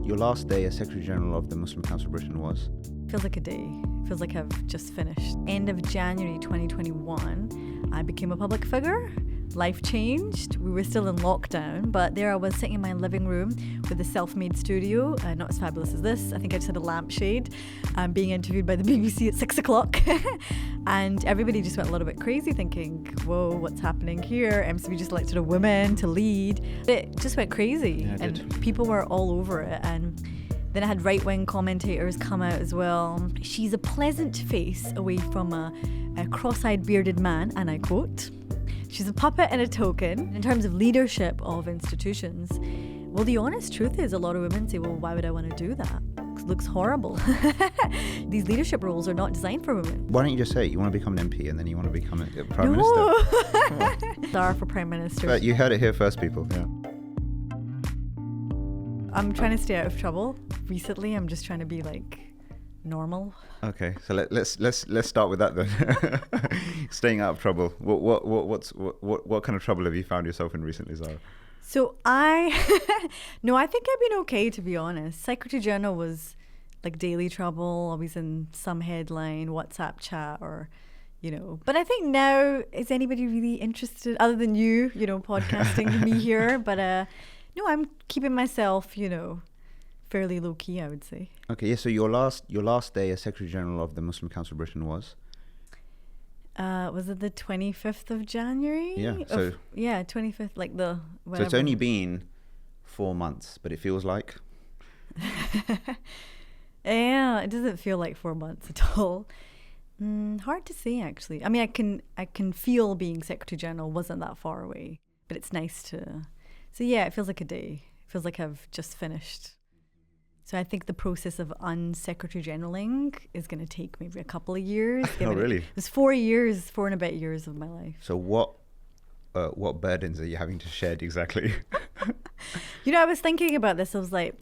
Your last day as Secretary General of the Muslim Council of Britain was? Feels like a day. Feels like I've just finished. End of January 2021, I became a public figure. Life changed. We were still in lockdown, but there I was sitting in my living room with a self-made studio, not as fabulous as this. I think I just had a lampshade, being interviewed by the BBC at 6 o'clock. And everybody just went a little bit crazy thinking, whoa, what's happening here? MCB just elected a woman to lead. It just went crazy. Yeah, and people were all over it. And then I had right-wing commentators come out as well. She's a pleasant face away from a cross-eyed bearded man, and I quote, "She's a puppet and a token." In terms of leadership of institutions, well, the honest truth is a lot of women say, well, why would I want to do that? It looks horrible. These leadership roles are not designed for women. Why don't you just say you want to become an MP and then you want to become a Prime Minister? Zara for Prime Minister. But you heard it here first, people. Yeah. I'm trying to stay out of trouble. Recently, I'm just trying to be like normal. Okay, so let's start with that then. Staying out of trouble. What kind of trouble have you found yourself in recently, Zara? So I think I've been okay, to be honest. Secretary General was like daily trouble, always in some headline, WhatsApp chat, or But I think now, is anybody really interested other than you podcasting me here? But no, I'm keeping myself, fairly low key, I would say. Okay, yeah. So your last day as Secretary General of the Muslim Council of Britain was? Was it the 25th of January? Yeah. So 25th, like the whatever. So it's only been 4 months, but it feels like. Yeah, it doesn't feel like 4 months at all. Hard to say, actually. I mean, I can feel being Secretary General wasn't that far away, but it's nice to. So yeah, it feels like a day. It feels like I've just finished. So I think the process of unsecretary generaling is going to take maybe a couple of years. Oh, really? It was 4 and a bit years of my life. So what burdens are you having to shed exactly? I was thinking about this. I was like,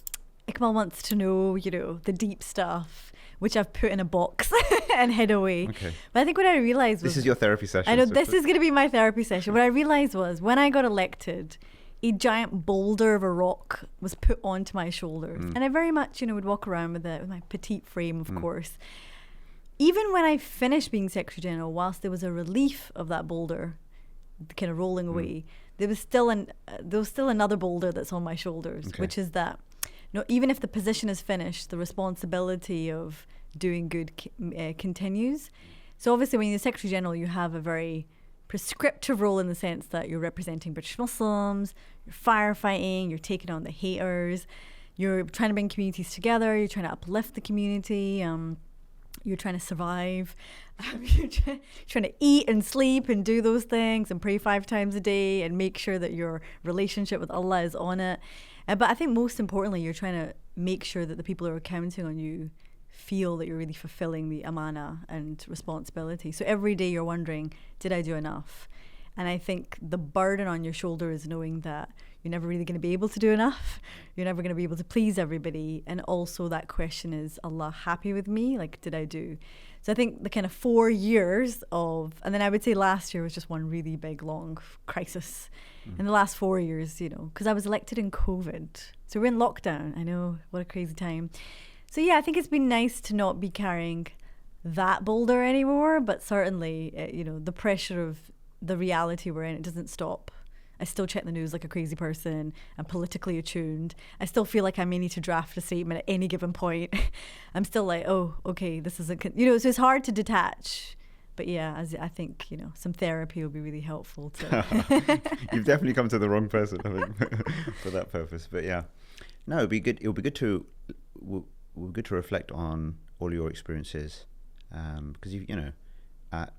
Iqbal wants to know, the deep stuff, which I've put in a box and hid away. Okay. But I think what I realized was... This is your therapy session. I know, this is going to be my therapy session. What I realized was when I got elected, a giant boulder of a rock was put onto my shoulders. And I very much, would walk around with it, with my petite frame, of course. Even when I finished being Secretary General, whilst there was a relief of that boulder kind of rolling away, there was still another boulder that's on my shoulders, which is that, even if the position is finished, the responsibility of doing good continues. So obviously when you're Secretary General, you have a very prescriptive role in the sense that you're representing British Muslims, you're firefighting, you're taking on the haters, you're trying to bring communities together, you're trying to uplift the community, you're trying to survive, you're trying to eat and sleep and do those things and pray 5 times a day and make sure that your relationship with Allah is on it. But I think most importantly, you're trying to make sure that the people who are counting on you feel that you're really fulfilling the amana and responsibility. So every day you're wondering, did I do enough? And I think the burden on your shoulder is knowing that you're never really going to be able to do enough. You're never going to be able to please everybody. And also that question is, Allah happy with me? Like, did I do? So I think the kind of 4 years of, and then I would say last year was just one really big, long crisis. In the last 4 years, because I was elected in COVID. So we're in lockdown. I know, what a crazy time. So yeah, I think it's been nice to not be carrying that boulder anymore, but certainly, the pressure of the reality we're in, it doesn't stop. I still check the news like a crazy person. I'm politically attuned. I still feel like I may need to draft a statement at any given point. I'm still like, oh, okay, this isn't, so it's hard to detach. But yeah, I think, some therapy will be really helpful to. You've definitely come to the wrong person, I think, for that purpose. But yeah, no, it'll be good to reflect on all your experiences, because But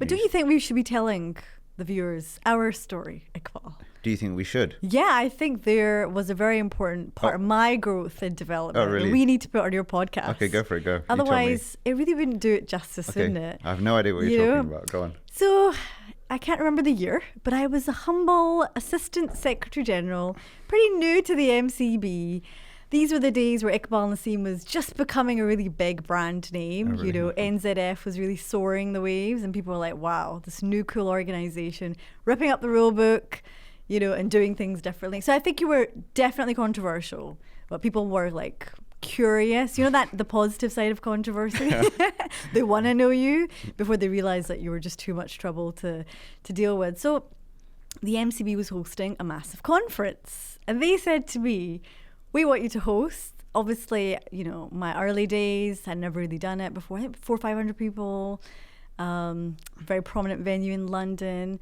don't you think we should be telling the viewers our story, Iqbal? Do you think we should? Yeah, I think there was a very important part of my growth and development. Oh, really? We need to put on your podcast. Okay, go for it, go. Otherwise, it really wouldn't do it justice, okay. wouldn't it? I have no idea what you're talking about. Go on. So, I can't remember the year, but I was a humble Assistant Secretary General, pretty new to the MCB. These were the days where Iqbal Naseem was just becoming a really big brand name. Oh, really? NZF was really soaring the waves and people were like, wow, this new cool organization, ripping up the rule book, you know, and doing things differently. So I think you were definitely controversial, but people were like curious, you know, that the positive side of controversy. They want to know you before they realize that you were just too much trouble to deal with. So the MCB was hosting a massive conference, and they said to me, we want you to host. Obviously, you know, my early days, I'd never really done it before. I think 400 or 500 people, very prominent venue in London.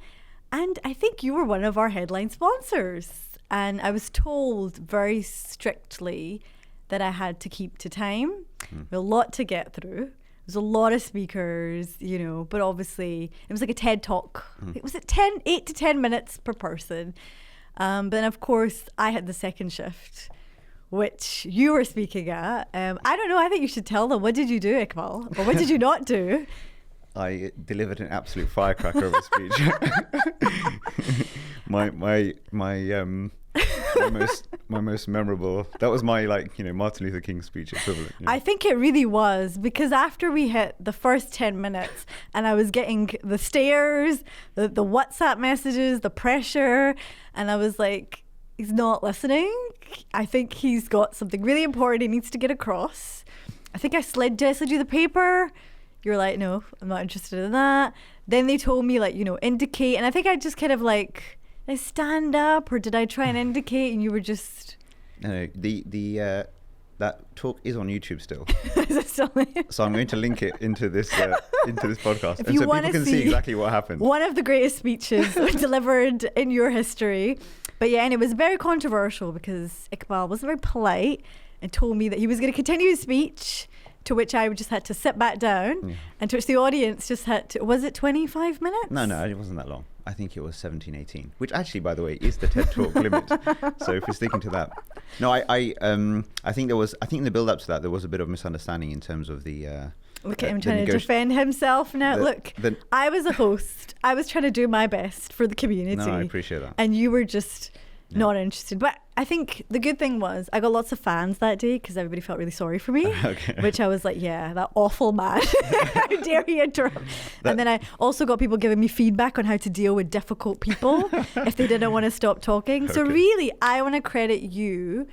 And I think you were one of our headline sponsors. And I was told very strictly that I had to keep to time. A lot to get through. There's a lot of speakers, you know, but obviously it was like a TED talk. It was 8 to 10 minutes per person. But then of course I had the second shift, which you were speaking at. I don't know, I think you should tell them. What did you do, Iqbal? Or what did you not do? I delivered an absolute firecracker of a speech. my most memorable. That was my, like, you know, Martin Luther King speech equivalent. You know? I think it really was, because after we hit the first 10 minutes and I was getting the stares, the WhatsApp messages, the pressure, and I was like, he's not listening. I think he's got something really important he needs to get across. I think I suggested you the paper. You're like, no, I'm not interested in that. Then they told me, like, you know, indicate. And I think I just kind of like, did I stand up or did I try and indicate? And you were just... No, that talk is on YouTube still. Is it still there? So I'm going to link it into this podcast. If and you so people can see exactly what happened. One of the greatest speeches delivered in your history. But yeah, and it was very controversial because Iqbal wasn't very polite and told me that he was going to continue his speech, to which I just had to sit back down, and to which the audience just had to... Was it 25 minutes? No, it wasn't that long. I think it was 17, 18, which actually, by the way, is the TED Talk limit. So if we're sticking to that. No, I think in the build up to that, there was a bit of misunderstanding in terms of the... Look at him trying to defend himself now. I was a host. I was trying to do my best for the community. No, I appreciate that. And you were just not interested. But I think the good thing was I got lots of fans that day because everybody felt really sorry for me, which I was like, yeah, that awful man. How dare he interrupt? And then I also got people giving me feedback on how to deal with difficult people if they didn't want to stop talking. So really, I want to credit you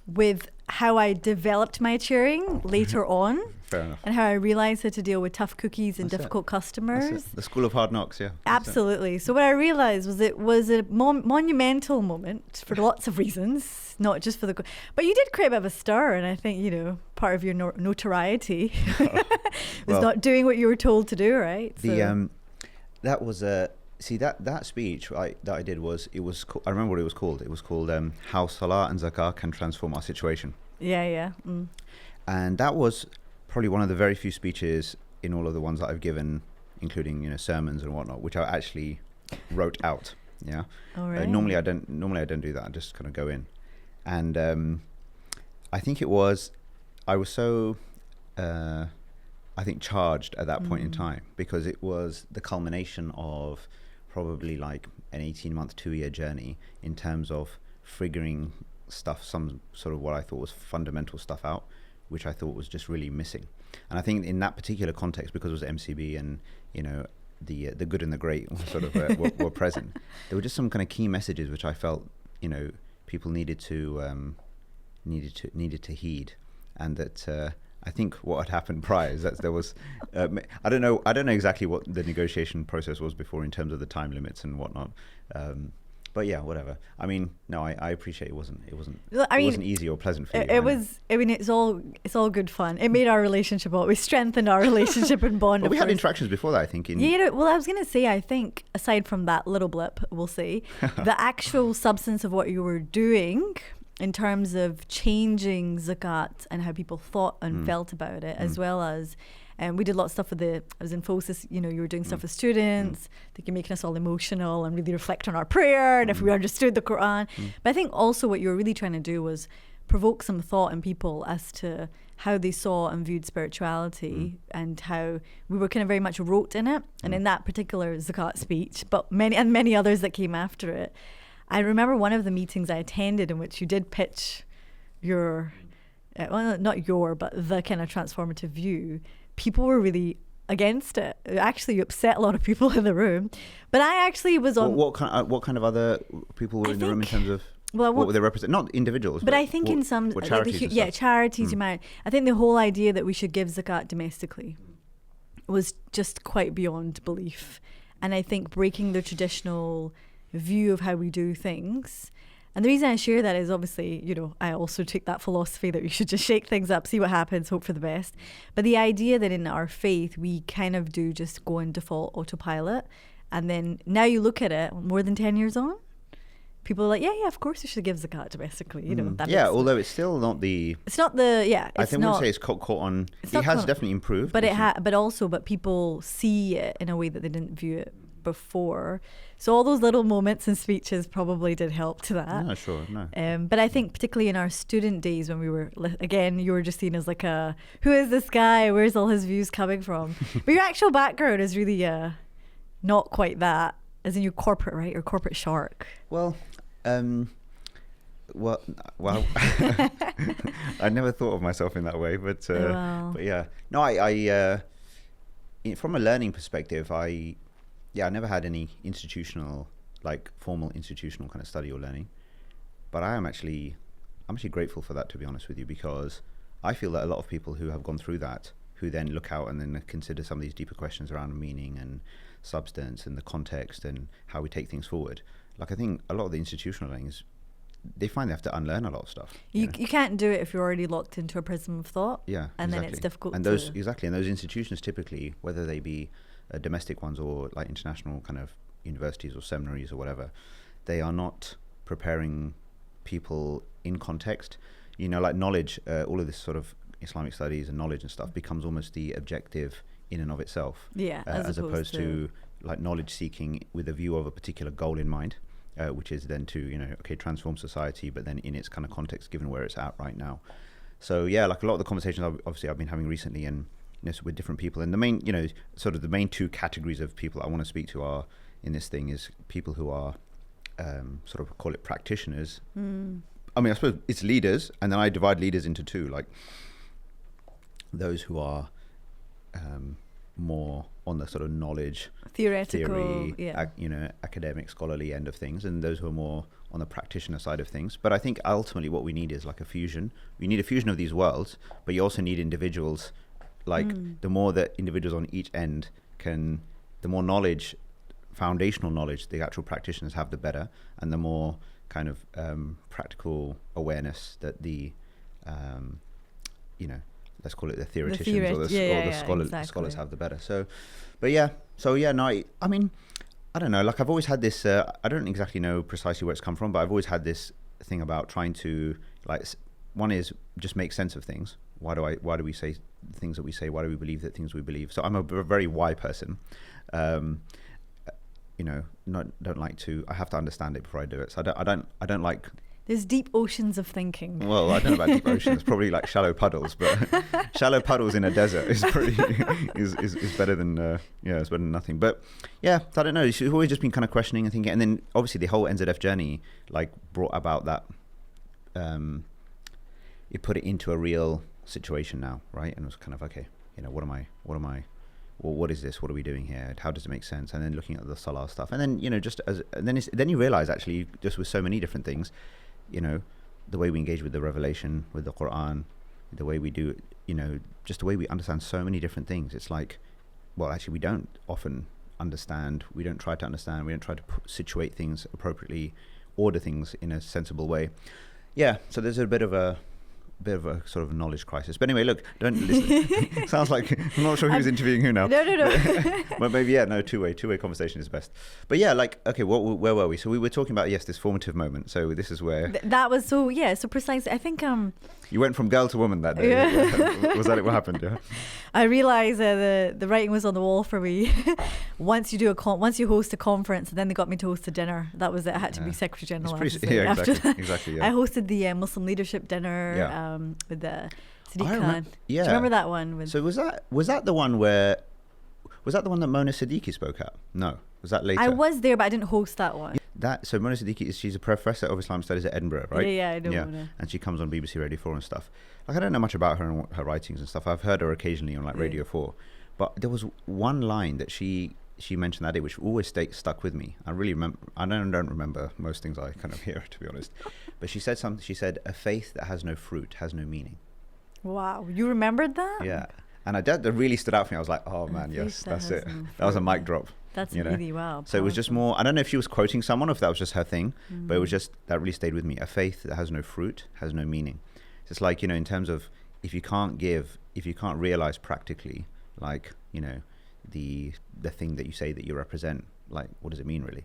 with how I developed my cheering later on. Fair enough. And how I realised how to deal with tough cookies and difficult customers. The school of hard knocks, yeah. Absolutely. So what I realised was it was a monumental moment for lots of reasons, not just for the... But you did create a bit of a stir, and I think, you know, part of your notoriety was not doing what you were told to do, right? So. That was a... See, that speech that I did was I remember what it was called. It was called How Salah and Zakah Can Transform Our Situation. Yeah. And that was probably one of the very few speeches in all of the ones that I've given, including, you know, sermons and whatnot, which I actually wrote out. Yeah. All right. Normally I don't do that. I just kind of go in, and I think I was so I think charged at that point in time, because it was the culmination of probably like an 18-month, 2-year journey in terms of figuring some sort of what I thought was fundamental stuff out, which I thought was just really missing. And I think in that particular context, because it was MCB and, you know, the good and the great sort of were present, there were just some kind of key messages which I felt, you know, people needed to heed, and that I think what had happened prior is that there was I don't know exactly what the negotiation process was before in terms of the time limits and whatnot. But yeah, whatever. I mean, no, I appreciate it wasn't easy or pleasant for you. It was. I mean, it's all good fun. It made our relationship. We strengthened our relationship and bond. But we had interactions before that, I think. Well, I was going to say, I think aside from that little blip, we'll say, the actual substance of what you were doing in terms of changing zakat and how people thought and felt about it, as well as. And we did a lot of stuff with I was in FOSIS, you know, you were doing stuff with students. I think you're making us all emotional and really reflect on our prayer and if we understood the Quran. But I think also what you were really trying to do was provoke some thought in people as to how they saw and viewed spirituality and how we were kind of very much rote in it. And in that particular zakat speech, but many others that came after it, I remember one of the meetings I attended in which you did pitch your, well, not your, but the kind of transformative view. People were really against it. Actually, you upset a lot of people in the room. But I actually was on... What kind of other people were in the room in terms of... Well, what would they represent? Not individuals, but I think in some... What charities and stuff? Charities, I think the whole idea that we should give zakat domestically was just quite beyond belief. And I think breaking the traditional view of how we do things... And the reason I share that is obviously, I also take that philosophy that we should just shake things up, see what happens, hope for the best. But the idea that in our faith, we kind of do just go in default autopilot. And then now you look at it, more than 10 years on, people are like, yeah, of course you should give zakat domestically. Although it's still not the... It's not the, I think we'll say it's caught on... It has definitely improved. But but people see it in a way that they didn't view it before. So all those little moments and speeches probably did help to that. No, sure, no. But I think particularly in our student days when we were, again, you were just seen as like who is this guy? Where's all his views coming from? But your actual background is really not quite that, as in your corporate, right? Your corporate shark. Well, I never thought of myself in that way, but yeah. No, I from a learning perspective, I never had any formal institutional kind of study or learning. But I'm actually grateful for that, to be honest with you, because I feel that a lot of people who have gone through that, who then look out and then consider some of these deeper questions around meaning and substance and the context and how we take things forward. Like, I think a lot of the institutional learning is, they find they have to unlearn a lot of stuff. You can't do it if you're already locked into a prism of thought. Yeah, and then it's difficult. And those institutions typically, whether they be domestic ones or like international kind of universities or seminaries or whatever, they are not preparing people in context. Like knowledge, all of this sort of Islamic studies and knowledge and stuff becomes almost the objective in and of itself. Yeah, as opposed to like knowledge seeking with a view of a particular goal in mind, which is then to transform society, but then in its kind of context, given where it's at right now. So yeah, like a lot of the conversations I've been having recently and with different people, and the main sort of the main two categories of people I want to speak to are in this thing is people who are sort of call it practitioners. I mean, I suppose it's leaders, and then I divide leaders into two, like those who are more on the sort of knowledge, theory, academic, scholarly end of things, and those who are more on the practitioner side of things. But I think ultimately what we need is like a fusion. We need a fusion of these worlds, but you also need individuals. Like the more that individuals on each end the more knowledge, foundational knowledge the actual practitioners have, the better, and the more kind of practical awareness that the let's call it the theoreticians or the scholars have, the better. I mean, I don't know, like I've always had this I don't exactly know precisely where it's come from, but I've always had this thing about trying to, like, one is just make sense of things. Why do we say the things that we say? Why do we believe the things we believe? So I'm a very why person. Don't like to. I have to understand it before I do it. So I don't like. There's deep oceans of thinking. Well, I don't know about deep oceans. It's probably like shallow puddles, but shallow puddles in a desert is better than it's better than nothing. But yeah, I don't know. It's always just been kind of questioning and thinking, and then obviously the whole NZF journey like brought about that. It put it into a real situation now, right? And it was kind of, okay, what is this? What are we doing here? How does it make sense? And then looking at the Salah stuff, and then then you realize actually just with so many different things, the way we engage with the revelation, with the Quran, the way we do, just the way we understand so many different things. It's like, well, actually we don't often understand. We don't try to understand. We don't try to situate things appropriately, order things in a sensible way. Yeah. So there's a bit of a sort of knowledge crisis. But anyway, look, don't listen. Sounds like I'm not sure who's interviewing who now. No. But maybe, two-way conversation is best. But yeah, like, okay, where were we? So we were talking about, this formative moment. So this is where... That was so precisely. I think... You went from girl to woman that day. Yeah. Was that what happened? Yeah. I realised the writing was on the wall for me. Once you host a conference, and then they got me to host a dinner. That was it. I had to be Secretary General. Exactly. Yeah. I hosted the Muslim leadership dinner with the Sadiq Khan. Yeah. Do you remember that one? So was that the one that Mona Siddiqui spoke at? No. Was that later? I was there, but I didn't host that one. So Mona Siddiqui, she's a professor of Islamic studies at Edinburgh, right? Yeah, I know. Yeah. And she comes on BBC Radio 4 and stuff. Like, I don't know much about her and her writings and stuff. I've heard her occasionally on like Radio 4. But there was one line that she mentioned that day, which always stuck with me. I really remember. I don't remember most things I kind of hear, to be honest. But she said something. She said, "A faith that has no fruit has no meaning." Wow, you remembered that? Yeah, and that really stood out for me. I was like, "Oh man, yes, that's it." That was a mic drop. That's really wow. So it was just more. I don't know if she was quoting someone or if that was just her thing, but it was just that really stayed with me. A faith that has no fruit has no meaning. So it's like, in terms of if you can't realize practically, like, the thing that you say that you represent, like, what does it mean really?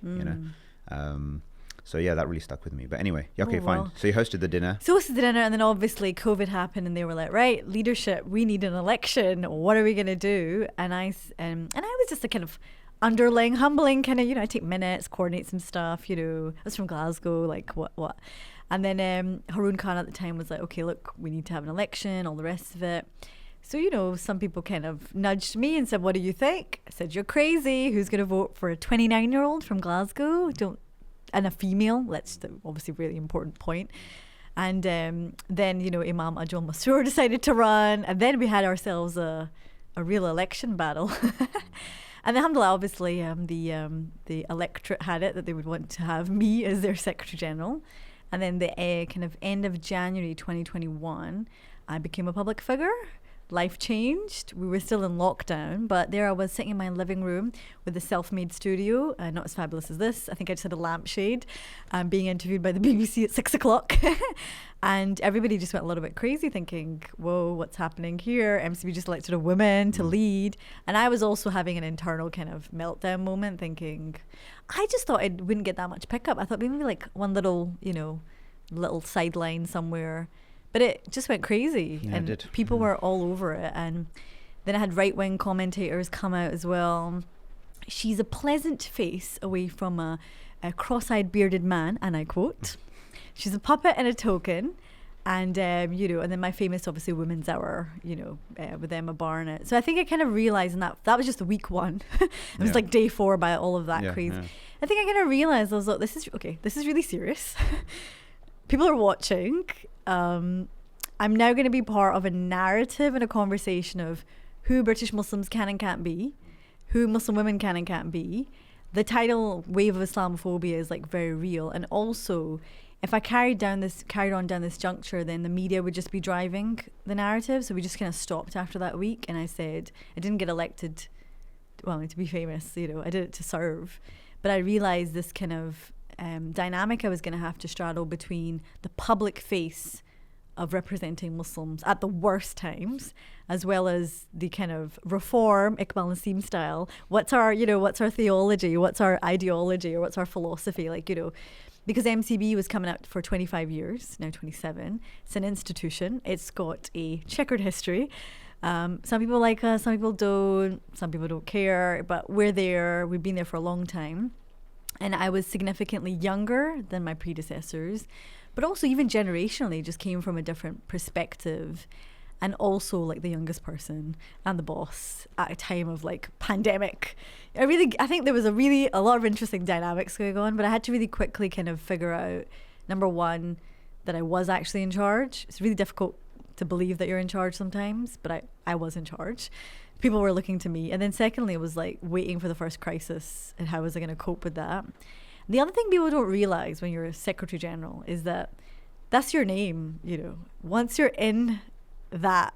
So yeah, that really stuck with me. But anyway, okay, fine. So you hosted the dinner. And then obviously COVID happened, and they were like, right, leadership, we need an election. What are we going to do? And I was just a kind of underling, humbling kind of, I take minutes, coordinate some stuff, I was from Glasgow, like what. And then Haroon Khan at the time was like, okay, look, we need to have an election, all the rest of it. So, some people kind of nudged me and said, what do you think? I said, you're crazy. Who's going to vote for a 29-year-old from Glasgow? And a female. That's obviously a really important point. And then, Imam Ajul Masroor decided to run. And then we had ourselves a real election battle. And alhamdulillah, obviously, the electorate had it that they would want to have me as their Secretary General. And then the kind of end of January 2021, I became a public figure. Life changed. We were still in lockdown, but there I was sitting in my living room with a self-made studio, not as fabulous as this. I think I just had a lampshade, being interviewed by the BBC at 6:00. And everybody just went a little bit crazy thinking, whoa, what's happening here? MCB just elected a woman to lead. And I was also having an internal kind of meltdown moment thinking, I just thought it wouldn't get that much pickup. I thought maybe like one little, little sideline somewhere. But it just went crazy, and people were all over it. And then I had right-wing commentators come out as well. She's a pleasant face away from a cross-eyed bearded man, and I quote, she's a puppet and a token. And, and then my famous, obviously, Women's Hour, with Emma Barnett. So I think I kind of realised, and that was just the week one. It was like day 4 by all of that craze. Yeah. I think I kind of realised, I was like, this is really serious. People are watching. I'm now going to be part of a narrative and a conversation of who British Muslims can and can't be, who Muslim women can and can't be. The tidal wave of Islamophobia is like very real. And also, if I carried on down this juncture, then the media would just be driving the narrative. So we just kind of stopped after that week. And I said, I didn't get elected, to be famous, I did it to serve. But I realized this kind of dynamic I was going to have to straddle between the public face of representing Muslims at the worst times, as well as the kind of reform, Iqbal and Naseem style. What's our theology? What's our ideology? Or what's our philosophy? Because MCB was coming out for 25 years, now 27. It's an institution. It's got a checkered history. Some people like us, some people don't. Some people don't care, but we're there. We've been there for a long time. And I was significantly younger than my predecessors, but also even generationally just came from a different perspective, and also like the youngest person and the boss at a time of like pandemic. I think there was a lot of interesting dynamics going on, but I had to really quickly kind of figure out, number one, that I was actually in charge. It's really difficult to believe that you're in charge sometimes, but I was in charge. People were looking to me. And then secondly, it was like waiting for the first crisis and how was I going to cope with that. The other thing people don't realize when you're a Secretary General is that that's your name, Once you're in that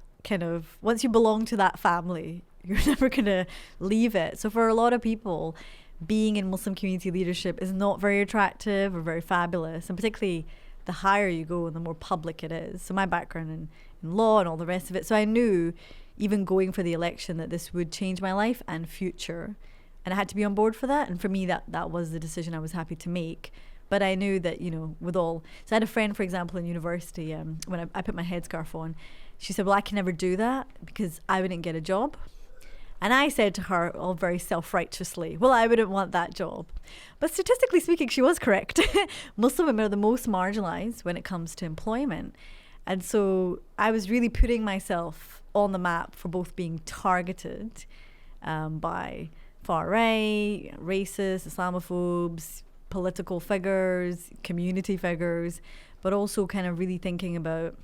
once you belong to that family, you're never going to leave it. So for a lot of people, being in Muslim community leadership is not very attractive or very fabulous. And particularly the higher you go, the more public it is. So my background in law and all the rest of it. So I knew, even going for the election, that this would change my life and future. And I had to be on board for that. And for me, that was the decision I was happy to make. But I knew that, so I had a friend, for example, in university, when I put my headscarf on, she said, well, I can never do that because I wouldn't get a job. And I said to her, all very self-righteously, well, I wouldn't want that job. But statistically speaking, she was correct. Muslim women are the most marginalized when it comes to employment. And so I was really putting myself on the map for both being targeted by far right, racist, Islamophobes, political figures, community figures, but also kind of really thinking about,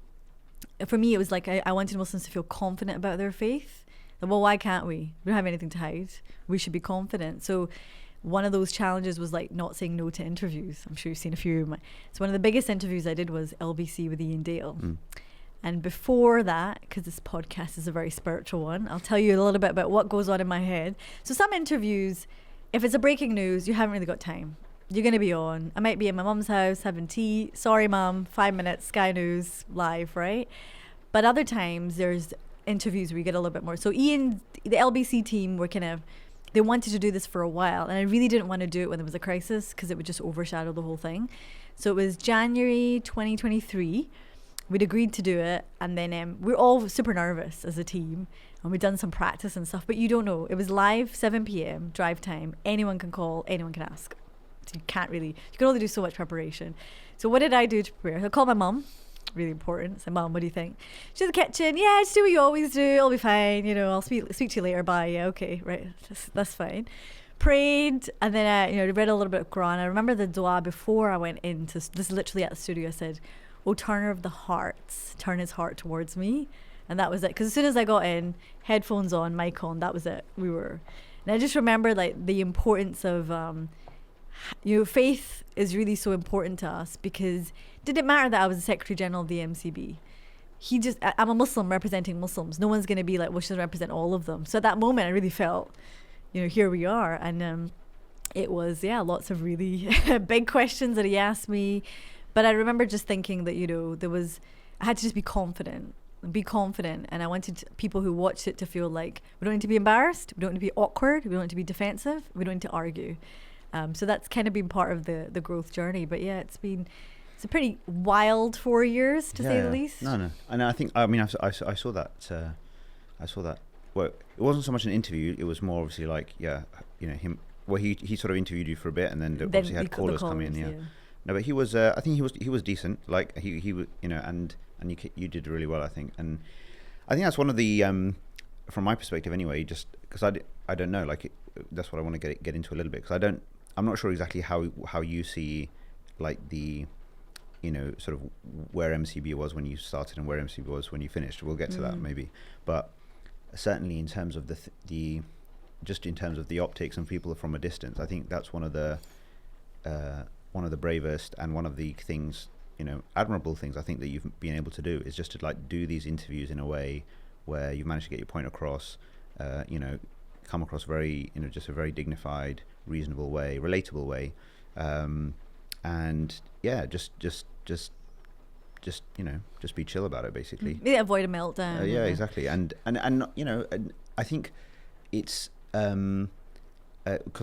for me, it was like I wanted Muslims to feel confident about their faith. Well, why can't we? We don't have anything to hide. We should be confident. So one of those challenges was like not saying no to interviews. I'm sure you've seen a few. So one of the biggest interviews I did was LBC with Ian Dale. And before that, because this podcast is a very spiritual one, I'll tell you a little bit about what goes on in my head. So some interviews, if it's a breaking news, you haven't really got time. You're going to be on. I might be in my mum's house having tea. Sorry, mum, 5 minutes, Sky News, live, right? But other times there's interviews where you get a little bit more. So Ian, the LBC team were they wanted to do this for a while. And I really didn't want to do it when there was a crisis because it would just overshadow the whole thing. So it was January 2023. We'd agreed to do it, and then we're all super nervous as a team, and we'd done some practice and stuff, but you don't know. It was live, 7 p.m, drive time. Anyone can call, anyone can ask. So you can only do so much preparation. So what did I do to prepare? I called my mum, really important. I said, Mum, what do you think? She's in the kitchen. Yeah, just do what you always do. It'll be fine. I'll speak to you later. Bye. Yeah, okay, right. That's fine. Prayed, and then I read a little bit of Quran. I remember the dua before I went into this, literally at the studio. I said, "O turner of the hearts, turn his heart towards me." And that was it. Because as soon as I got in, headphones on, mic on, that was it. And I just remember like the importance of, faith is really so important to us, because it didn't matter that I was the Secretary General of the MCB. I'm a Muslim representing Muslims. No one's going to be like, well, she doesn't represent all of them. So at that moment, I really felt, here we are. And it was, lots of really big questions that he asked me. But I remember just thinking that, I had to just be confident. And I wanted people who watched it to feel like we don't need to be embarrassed. We don't need to be awkward. We don't need to be defensive. We don't need to argue. So that's kind of been part of the growth journey. But yeah, it's a pretty wild 4 years to say the least. No. And I think, I saw that. Well, it wasn't so much an interview. It was more obviously like, him. Well, he sort of interviewed you for a bit, and then obviously had callers come in. Yeah. No, but he was. I think he was decent. Like he was, and you did really well, I think. And I think that's one of the, from my perspective anyway. Just because I don't know. Like that's what I want to get into a little bit, because I'm not sure exactly how you see, like the, sort of where MCB was when you started and where MCB was when you finished. We'll get to that maybe, but certainly in terms of just in terms of the optics and people from a distance, I think that's one of the bravest and one of the things, admirable things I think that you've been able to do, is just to like do these interviews in a way where you've managed to get your point across, come across very, just a very dignified, reasonable way, relatable way, and just be chill about it, basically. Yeah, avoid a meltdown. Exactly. And I think it's because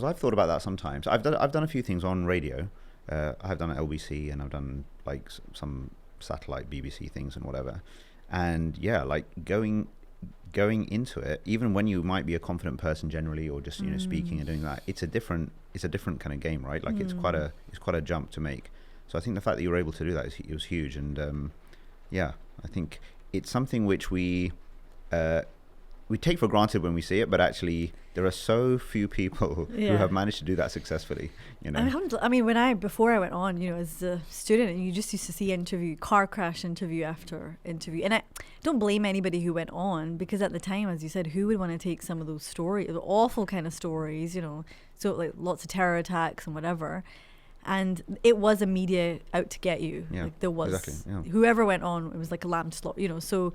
I've thought about that sometimes. I've done a few things on radio. I've done LBC, and I've done like some satellite BBC things and whatever. And like going into it, even when you might be a confident person generally, or just speaking and doing that, it's a different kind of game, right? Like it's quite a jump to make. So I think the fact that you were able to do that it was huge. And I think it's something which we take for granted when we see it, but actually there are so few people who have managed to do that successfully. I mean, before I went on, as a student, you just used to see car crash interview after interview, and I don't blame anybody who went on, because at the time, as you said, who would want to take some of those stories, the awful kind of stories, so like lots of terror attacks and whatever. And it was a media out to get you. Yeah, like there was exactly, whoever went on, it was like a lamb to slaughter, so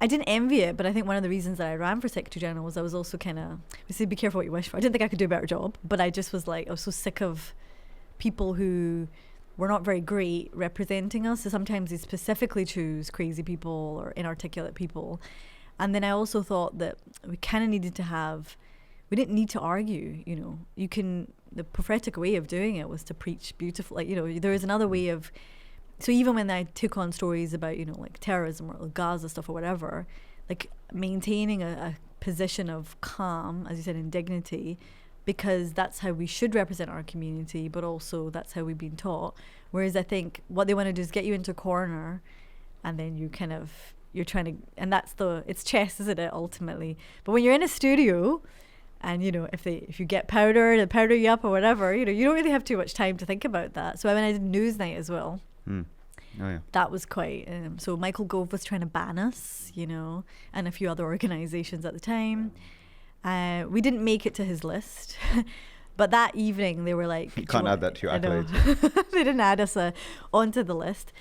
I didn't envy it, but I think one of the reasons that I ran for Secretary General was I was also kind of, we say be careful what you wish for. I didn't think I could do a better job, but I just was like, I was so sick of people who were not very great representing us. So sometimes they specifically choose crazy people or inarticulate people. And then I also thought that we kind of needed to we didn't need to argue, the prophetic way of doing it was to preach beautiful, there is another way of. So even when I took on stories about, like terrorism or Gaza stuff or whatever, like maintaining a position of calm, as you said, and dignity, because that's how we should represent our community, but also that's how we've been taught. Whereas I think what they want to do is get you into a corner, and then you're trying to, and it's chess, isn't it, ultimately? But when you're in a studio, and if you get powder, they powder you up or whatever, you don't really have too much time to think about that. So I did Newsnight as well. Oh, yeah. That was quite... so Michael Gove was trying to ban us, and a few other organisations at the time. We didn't make it to his list. But that evening, they were like... You can't add that to your accolades. They didn't add us onto the list.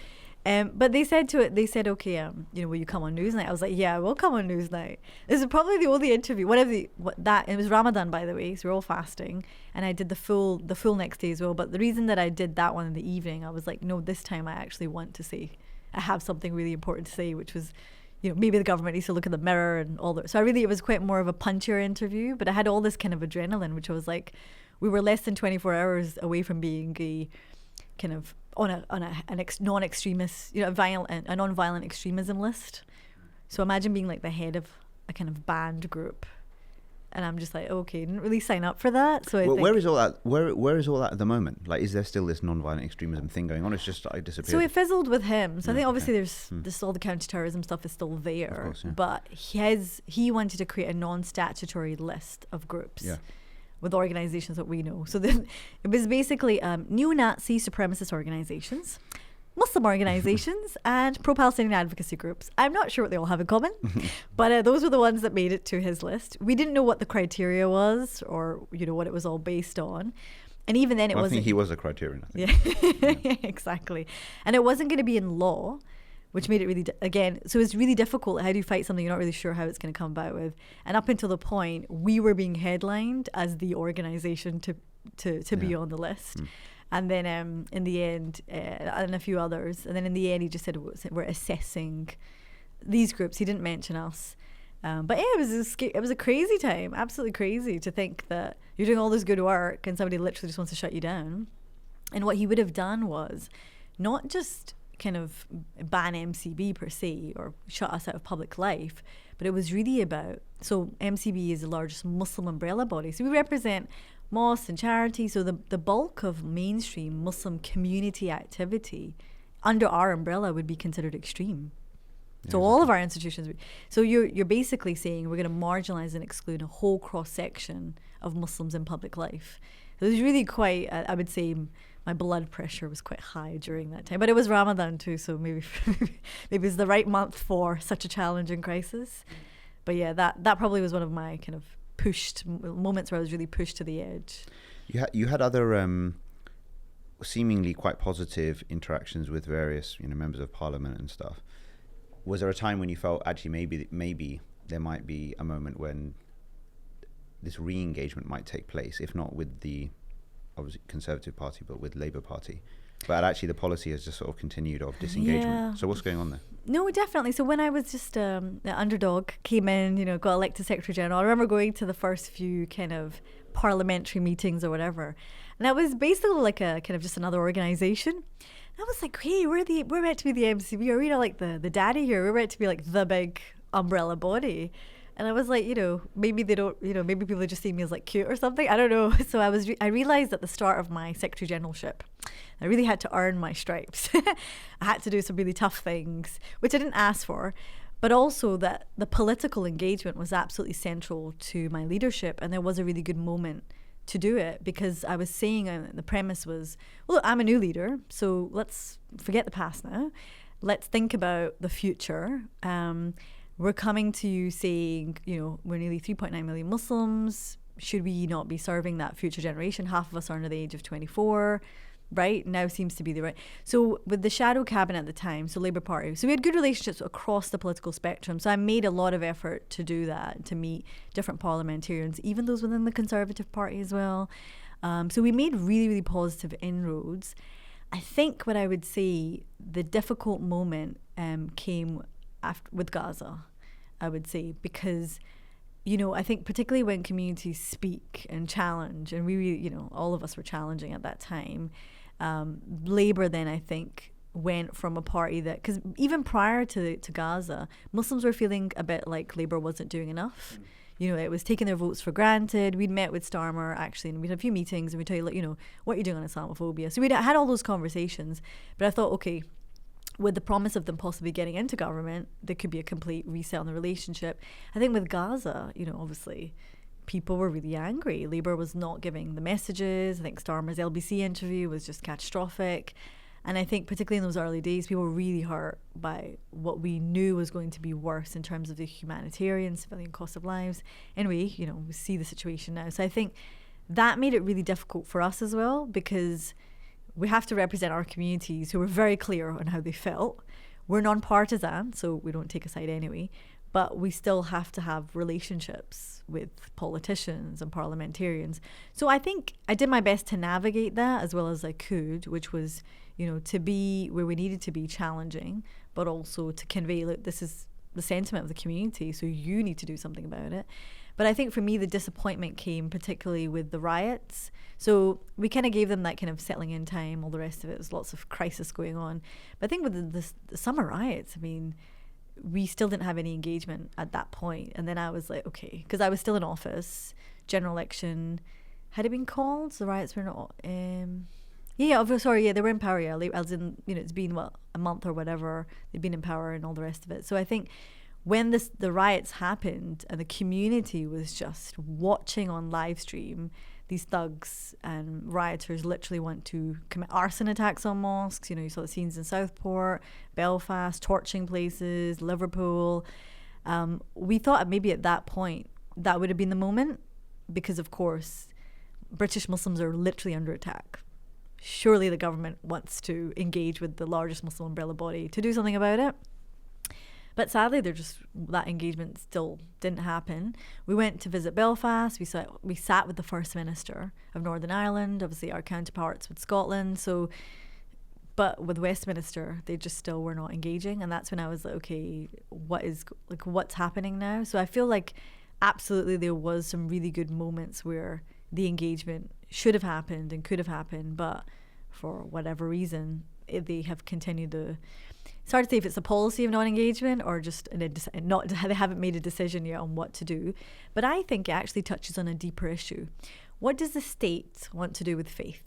But they said, okay, will you come on Newsnight? I was like, yeah, we'll come on Newsnight. This is probably the only interview. It was Ramadan, by the way, so we're all fasting. And I did the full next day as well. But the reason that I did that one in the evening, I was like, no, this time I actually want to say, I have something really important to say, which was, maybe the government needs to look in the mirror and all that. So it was quite more of a punchier interview, but I had all this kind of adrenaline, which I was like, we were less than 24 hours away from being a kind of on a non-extremist, a non-violent extremism list. So imagine being like the head of a kind of banned group, and I'm just like, okay, didn't really sign up for that. So where is all that? Where is all that at the moment? Like, is there still this non-violent extremism thing going on? It's just disappeared. So it fizzled with him. So I think obviously there's all the counter-terrorism stuff is still there, of course, yeah. But he wanted to create a non-statutory list of groups. Yeah. With organizations that we know. So then it was basically neo-Nazi supremacist organizations, Muslim organizations, and pro-Palestinian advocacy groups. I'm not sure what they all have in common, but those were the ones that made it to his list. We didn't know what the criteria was or, what it was all based on. And even then it wasn't... I think he was a criterion, I think. Yeah, exactly. And it wasn't going to be in law, which made it really, so it's really difficult. How do you fight something you're not really sure how it's going to come about with? And up until the point, we were being headlined as the organisation to be on the list. And then in the end, and a few others, and then in the end, he just said, we're assessing these groups. He didn't mention us. But yeah, it was a crazy time, absolutely crazy to think that you're doing all this good work and somebody literally just wants to shut you down. And what he would have done was not just kind of ban MCB per se or shut us out of public life, but it was really about, so MCB is the largest Muslim umbrella body, so we represent mosques and charities, so the bulk of mainstream Muslim community activity under our umbrella would be considered extreme. So all of our institutions, so you're basically saying we're going to marginalize and exclude a whole cross section of Muslims in public life. It was really quite, I would say, my blood pressure was quite high during that time. But it was Ramadan too, so maybe it was the right month for such a challenging crisis. But yeah, that probably was one of my kind of pushed moments where I was really pushed to the edge. You had other seemingly quite positive interactions with various members of parliament and stuff. Was there a time when you felt actually maybe there might be a moment when this re-engagement might take place, if not with the obviously Conservative Party, but with Labour Party? But actually the policy has just sort of continued of disengagement. Yeah. So what's going on there? No, definitely. So when I was just the underdog, came in, got elected Secretary General, I remember going to the first few kind of parliamentary meetings or whatever. And that was basically like a kind of just another organisation. And I was like, hey, we're meant to be the MCB, or like the daddy here. We're meant to be like the big umbrella body. And I was like, maybe they don't, maybe people just see me as like cute or something. I don't know. So I realized at the start of my Secretary Generalship, I really had to earn my stripes. I had to do some really tough things, which I didn't ask for, but also that the political engagement was absolutely central to my leadership. And there was a really good moment to do it, because I was saying, the premise was, well, look, I'm a new leader, so let's forget the past now. Let's think about the future. We're coming to you saying, we're nearly 3.9 million Muslims. Should we not be serving that future generation? Half of us are under the age of 24, right? Now seems to be the right. So with the shadow cabinet at the time, so Labour Party, so we had good relationships across the political spectrum. So I made a lot of effort to do that, to meet different parliamentarians, even those within the Conservative Party as well. So we made really, really positive inroads. I think what I would say, the difficult moment came with Gaza, I would say, because, I think particularly when communities speak and challenge, and we really, all of us were challenging at that time, Labour then, I think, went from a party that, because even prior to Gaza, Muslims were feeling a bit like Labour wasn't doing enough. It was taking their votes for granted. We'd met with Starmer, actually, and we'd had a few meetings, and we'd tell you, what you're doing on Islamophobia. So we'd had all those conversations, but I thought, okay, with the promise of them possibly getting into government, there could be a complete reset on the relationship. I think with Gaza, obviously, people were really angry. Labour was not giving the messages. I think Starmer's LBC interview was just catastrophic. And I think particularly in those early days, people were really hurt by what we knew was going to be worse in terms of the humanitarian, civilian cost of lives. Anyway, you know, we see the situation now. So I think that made it really difficult for us as well, because we have to represent our communities who were very clear on how they felt. We're non-partisan, so we don't take a side anyway, but we still have to have relationships with politicians and parliamentarians. So I think I did my best to navigate that as well as I could, which was, you know, to be where we needed to be, challenging, but also to convey, look, this is the sentiment of the community, so you need to do something about it. But I think for me, the disappointment came particularly with the riots. So we kind of gave them that kind of settling in time, all the rest of it. There's lots of crisis going on. But I think with the summer riots, I mean, we still didn't have any engagement at that point. And then I was like, okay, because I was still in office. General election, had it been called? The riots were not... they were in power, yeah. As in, you know, it's been, a month or whatever. They'd been in power and all the rest of it. So I think when the riots happened and the community was just watching on live stream, these thugs and rioters literally want to commit arson attacks on mosques. You know, you saw the scenes in Southport, Belfast, torching places, Liverpool. We thought maybe at that point that would have been the moment, because of course British Muslims are literally under attack. Surely the government wants to engage with the largest Muslim umbrella body to do something about it. But sadly, that engagement still didn't happen. We went to visit Belfast. We sat with the First Minister of Northern Ireland, obviously our counterparts with Scotland. But with Westminster, they just still were not engaging. And that's when I was like, okay, what's happening now? So I feel like absolutely there was some really good moments where the engagement should have happened and could have happened, but for whatever reason, they have continued to... It's hard to say if it's a policy of non-engagement or just they haven't made a decision yet on what to do. But I think it actually touches on a deeper issue. What does the state want to do with faith?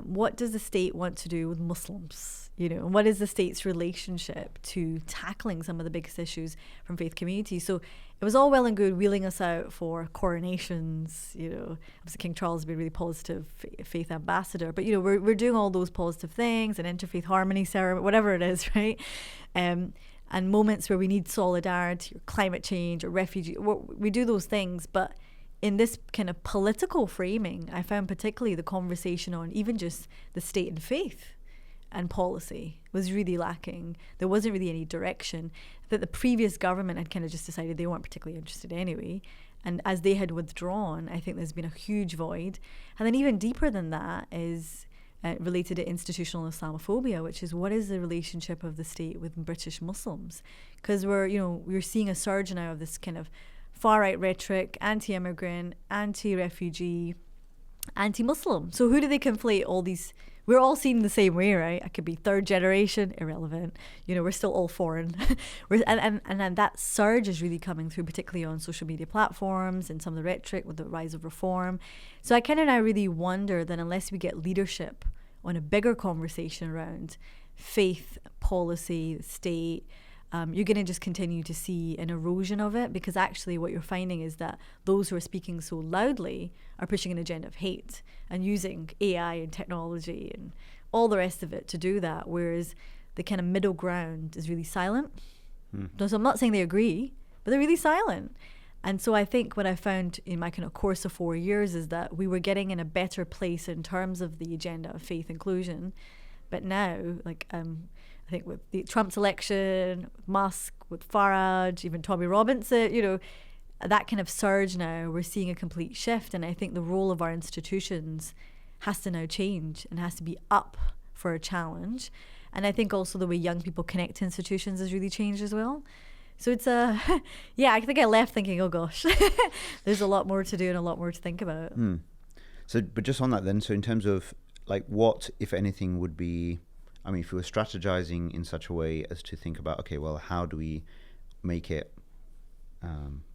What does the state want to do with Muslims? You know, and what is the state's relationship to tackling some of the biggest issues from faith communities? So it was all well and good wheeling us out for coronations. You know, obviously King Charles has been a really positive faith ambassador, but you know, we're doing all those positive things, an interfaith harmony ceremony, whatever it is, right? And moments where we need solidarity or climate change or refugee, we do those things, but in this kind of political framing, I found particularly the conversation on even just the state and faith and policy was really lacking. There wasn't really any direction. That the previous government had kind of just decided they weren't particularly interested anyway. And as they had withdrawn, I think there's been a huge void. And then even deeper than that is related to institutional Islamophobia, which is what is the relationship of the state with British Muslims? Because we're seeing a surge now of this kind of far-right rhetoric, anti-immigrant, anti-refugee, anti-Muslim. So who do they conflate all these? We're all seen the same way, right? I could be third generation, irrelevant. You know, we're still all foreign. and that surge is really coming through, particularly on social media platforms and some of the rhetoric with the rise of reform. So I kind of now really wonder that unless we get leadership on a bigger conversation around faith, policy, the state, you're going to just continue to see an erosion of it, because actually what you're finding is that those who are speaking so loudly are pushing an agenda of hate and using AI and technology and all the rest of it to do that, whereas the kind of middle ground is really silent. So I'm not saying they agree, but they're really silent. And so I think what I found in my kind of course of 4 years is that we were getting in a better place in terms of the agenda of faith inclusion. But now, I think with Trump's election, with Musk, with Farage, even Tommy Robinson, that kind of surge now, we're seeing a complete shift. And I think the role of our institutions has to now change and has to be up for a challenge. And I think also the way young people connect to institutions has really changed as well. So it's I think I left thinking, oh gosh, there's a lot more to do and a lot more to think about. So, but just on that then, so in terms of what, if anything, would be, if we were strategizing in such a way as to think about, okay, well, how do we make it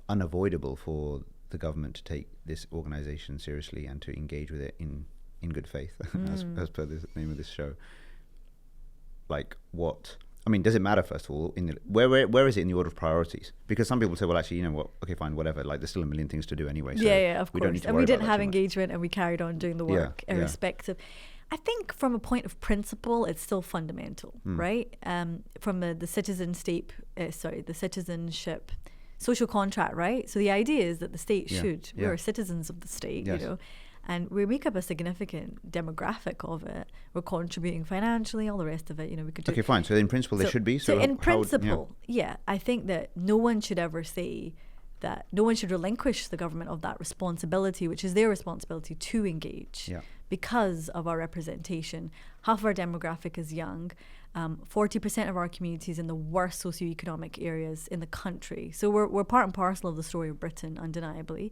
unavoidable for the government to take this organization seriously and to engage with it in good faith, as per the name of this show? Does it matter, first of all, where is it in the order of priorities? Because some people say, well, actually, you know what, okay, fine, whatever, there's still a million things to do anyway. So yeah, of course. Don't need to and worry we didn't about have engagement and we carried on doing the work irrespective. I think from a point of principle, it's still fundamental, right? From the citizenship social contract, right? So the idea is that the state should, we are citizens of the state, you know, and we make up a significant demographic of it. We're contributing financially, all the rest of it, you know, we could do. Okay, fine. So in principle, they should be. So in principle, I think that no one should ever say that no one should relinquish the government of that responsibility, which is their responsibility to engage because of our representation. Half of our demographic is young. 40% of our community is in the worst socioeconomic areas in the country. So we're part and parcel of the story of Britain, undeniably.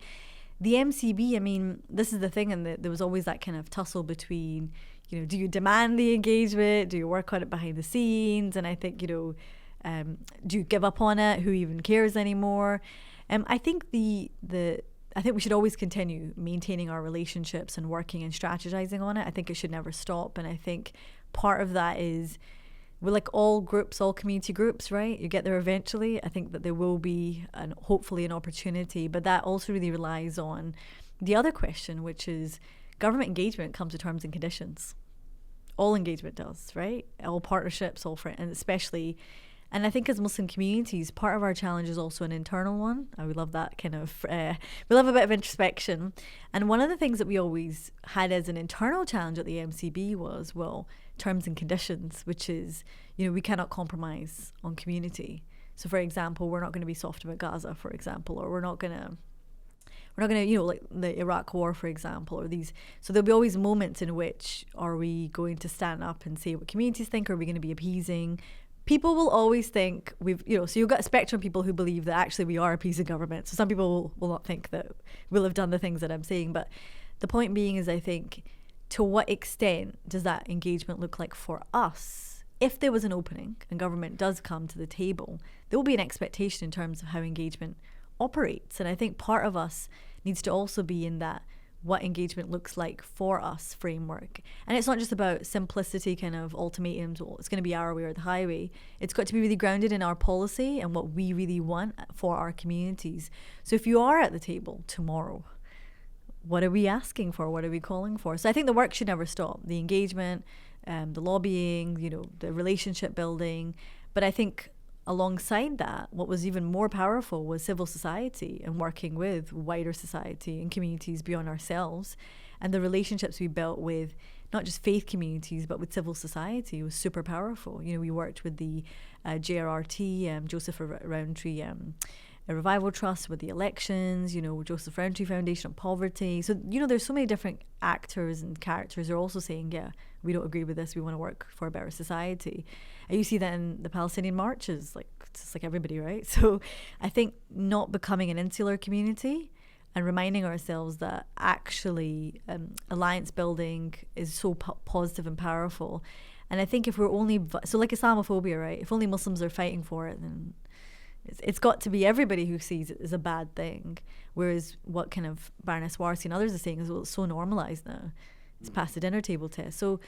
The MCB, I mean, this is the thing, and there was always that kind of tussle between, you know, do you demand the engagement? Do you work on it behind the scenes? And I think, you know, do you give up on it? Who even cares anymore? I think I think we should always continue maintaining our relationships and working and strategizing on it. I think it should never stop. And I think part of that is, we're like all groups, all community groups, right? You get there eventually. I think that there will be hopefully an opportunity, but that also really relies on the other question, which is government engagement comes with terms and conditions. All engagement does, right? All partnerships, all friends, and especially. And I think as Muslim communities, part of our challenge is also an internal one. We love that kind of, we love a bit of introspection. And one of the things that we always had as an internal challenge at the MCB was, well, terms and conditions, which is, you know, we cannot compromise on community. So for example, we're not going to be soft about Gaza, for example, or we're not going to, you know, like the Iraq war, for example, or these. So there'll be always moments in which are we going to stand up and say what communities think? Or are we going to be appeasing? People will always think so you've got a spectrum of people who believe that actually we are appeasing government. So some people will not think that we'll have done the things that I'm saying. But the point being is, I think, to what extent does that engagement look like for us? If there was an opening and government does come to the table, there will be an expectation in terms of how engagement operates. And I think part of us needs to also be in that what engagement looks like for us framework. And it's not just about simplicity kind of ultimatums, well, it's going to be our way or the highway. It's got to be really grounded in our policy and what we really want for our communities. So if you are at the table tomorrow, what are we asking for? What are we calling for? So I think the work should never stop. The engagement, the lobbying, you know, the relationship building. But I think alongside that, what was even more powerful was civil society and working with wider society and communities beyond ourselves. And the relationships we built with not just faith communities, but with civil society was super powerful. You know, we worked with the JRRT, Joseph Rowntree Revival Trust with the elections, you know, Joseph Rowntree Foundation on poverty. So, you know, there's so many different actors and characters who are also saying, yeah, we don't agree with this, we want to work for a better society. And you see that in the Palestinian marches, like, it's just like everybody, right? So I think not becoming an insular community and reminding ourselves that actually alliance building is so positive and powerful. And I think if we're only, so like Islamophobia, right? If only Muslims are fighting for it, then it's got to be everybody who sees it as a bad thing. Whereas what kind of Baroness Warsi and others are saying is, well, it's so normalised now. It's past the dinner table test. So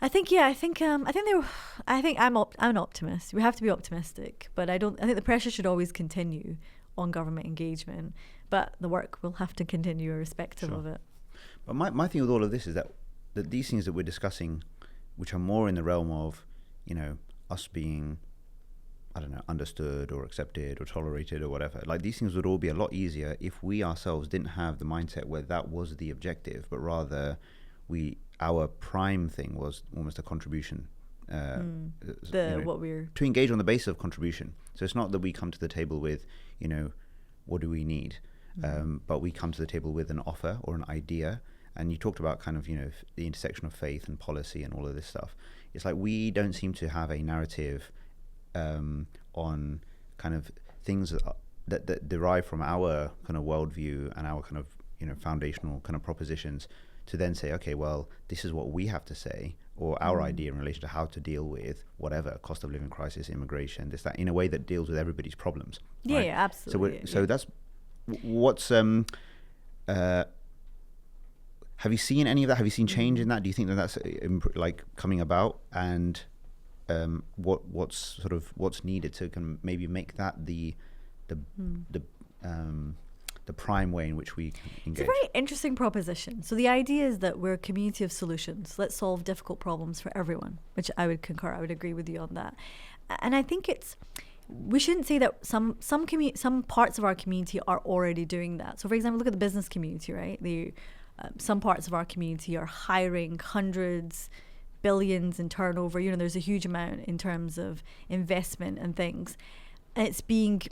I think I'm an optimist. We have to be optimistic, but I think the pressure should always continue on government engagement, but the work will have to continue irrespective of it. But my thing with all of this is that these things that we're discussing, which are more in the realm of, you know, us being, I don't know, understood or accepted or tolerated or whatever. Like, these things would all be a lot easier if we ourselves didn't have the mindset where that was the objective, but rather our prime thing was almost a contribution. To engage on the basis of contribution. So it's not that we come to the table with, you know, what do we need? But we come to the table with an offer or an idea. And you talked about kind of, you know, the intersection of faith and policy and all of this stuff. It's like we don't seem to have a narrative on kind of things that derive from our kind of worldview and our kind of, you know, foundational kind of propositions, to then say, okay, well, this is what we have to say, or our idea in relation to how to deal with whatever cost of living crisis, immigration, this, that, in a way that deals with everybody's problems. Yeah, right? yeah, absolutely. So that's what's have you seen any of that? Have you seen change in that? Do you think that that's like coming about? And what's needed to kind of maybe make that the the prime way in which we can engage. It's a very interesting proposition. So the idea is that we're a community of solutions. Let's solve difficult problems for everyone, which I would concur. I would agree with you on that. And I think we shouldn't say that some parts of our community are already doing that. So for example, look at the business community, right? Some parts of our community are hiring hundreds, billions in turnover. You know, there's a huge amount in terms of investment and things. And it's being,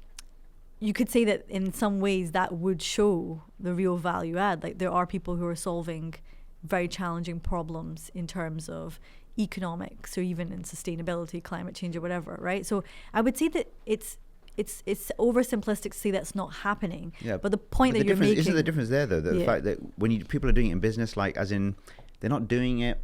you could say that in some ways that would show the real value add. Like there are people who are solving very challenging problems in terms of economics or even in sustainability, climate change or whatever, right? So I would say that it's oversimplistic to say that's not happening. Yeah, but the point that you're making... Isn't the difference there, though? The fact that when people are doing it in business, like as in, they're not doing it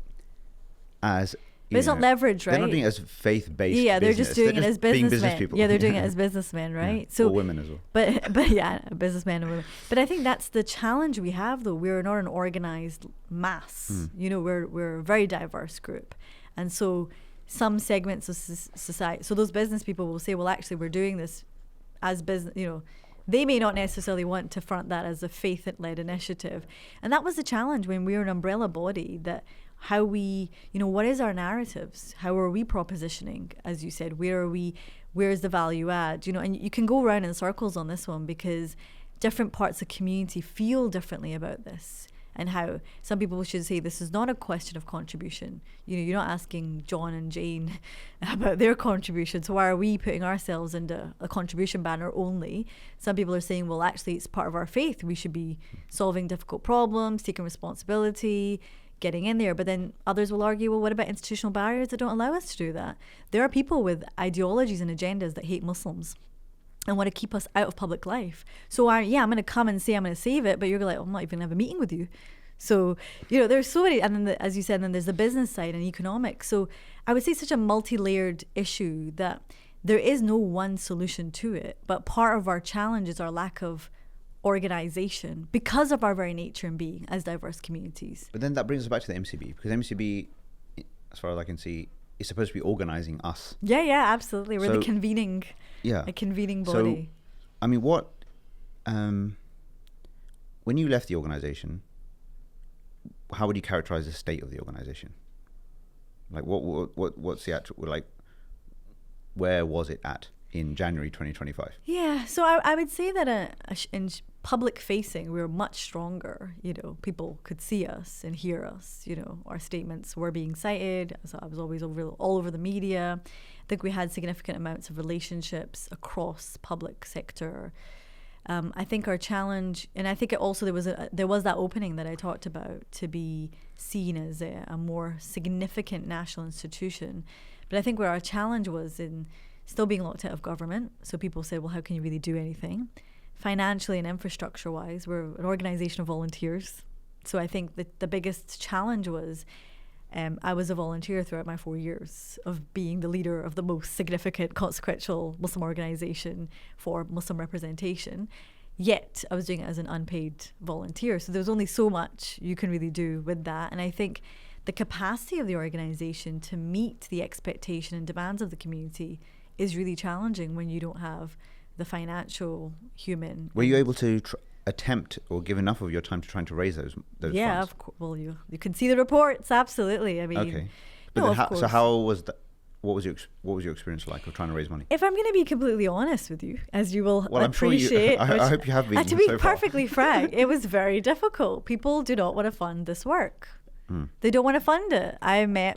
as... But it's not leverage, right? They're not doing it as faith-based Yeah, they're business. just doing it as businessmen. Business people. Yeah, they're doing it as businessmen, right? Yeah. So or women as well. But yeah, businessmen and women. But I think that's the challenge we have, though. We're not an organized mass. You know, we're a very diverse group. And so some segments of society, so those business people will say, well, actually, we're doing this as business, you know, they may not necessarily want to front that as a faith-led initiative. And that was the challenge when we were an umbrella body, that how we, you know, what is our narratives? How are we propositioning? As you said, where's the value add? You know, and you can go around in circles on this one because different parts of the community feel differently about this. And how some people should say this is not a question of contribution. You know, you're not asking John and Jane about their contribution. So why are we putting ourselves into a contribution banner only? Some people are saying, well, actually, it's part of our faith. We should be solving difficult problems, taking responsibility, getting in there. But then others will argue, well, what about institutional barriers that don't allow us to do that? There are people with ideologies and agendas that hate Muslims and want to keep us out of public life. So I'm going to come and say I'm going to save it, but you're like, I'm not even going to have a meeting with you. So, you know, there's so many, and then as you said, then there's the business side and economics. So I would say such a multi-layered issue that there is no one solution to it. But part of our challenge is our lack of organization because of our very nature and being as diverse communities. But then that brings us back to the MCB, because MCB, as far as I can see, is supposed to be organizing us. Yeah, absolutely. We're the convening, a convening body. So, I mean, when you left the organization, how would you characterize the state of the organization? Like, what's the actual, like, where was it at in January 2025? Yeah, so I would say that in public facing, we were much stronger. You know, people could see us and hear us. You know, our statements were being cited. So I was always all over the media. I think we had significant amounts of relationships across public sector. I think our challenge, and I think it also there was that opening that I talked about to be seen as a more significant national institution. But I think where our challenge was in still being locked out of government. So people said, well, how can you really do anything? Financially and infrastructure wise, we're an organization of volunteers. So I think that the biggest challenge was I was a volunteer throughout my 4 years of being the leader of the most significant, consequential Muslim organization for Muslim representation. Yet I was doing it as an unpaid volunteer. So there was only so much you can really do with that. And I think the capacity of the organization to meet the expectation and demands of the community is really challenging when you don't have the financial, human. Were you able to attempt or give enough of your time to trying to raise those yeah, funds? of course. Well, you can see the reports, absolutely. I mean, okay. But then so how was that? What was your experience like of trying to raise money? If I'm going to be completely honest with you, as you will appreciate, I'm sure I hope you have been. To be perfectly frank, it was very difficult. People do not want to fund this work. They don't want to fund it. I met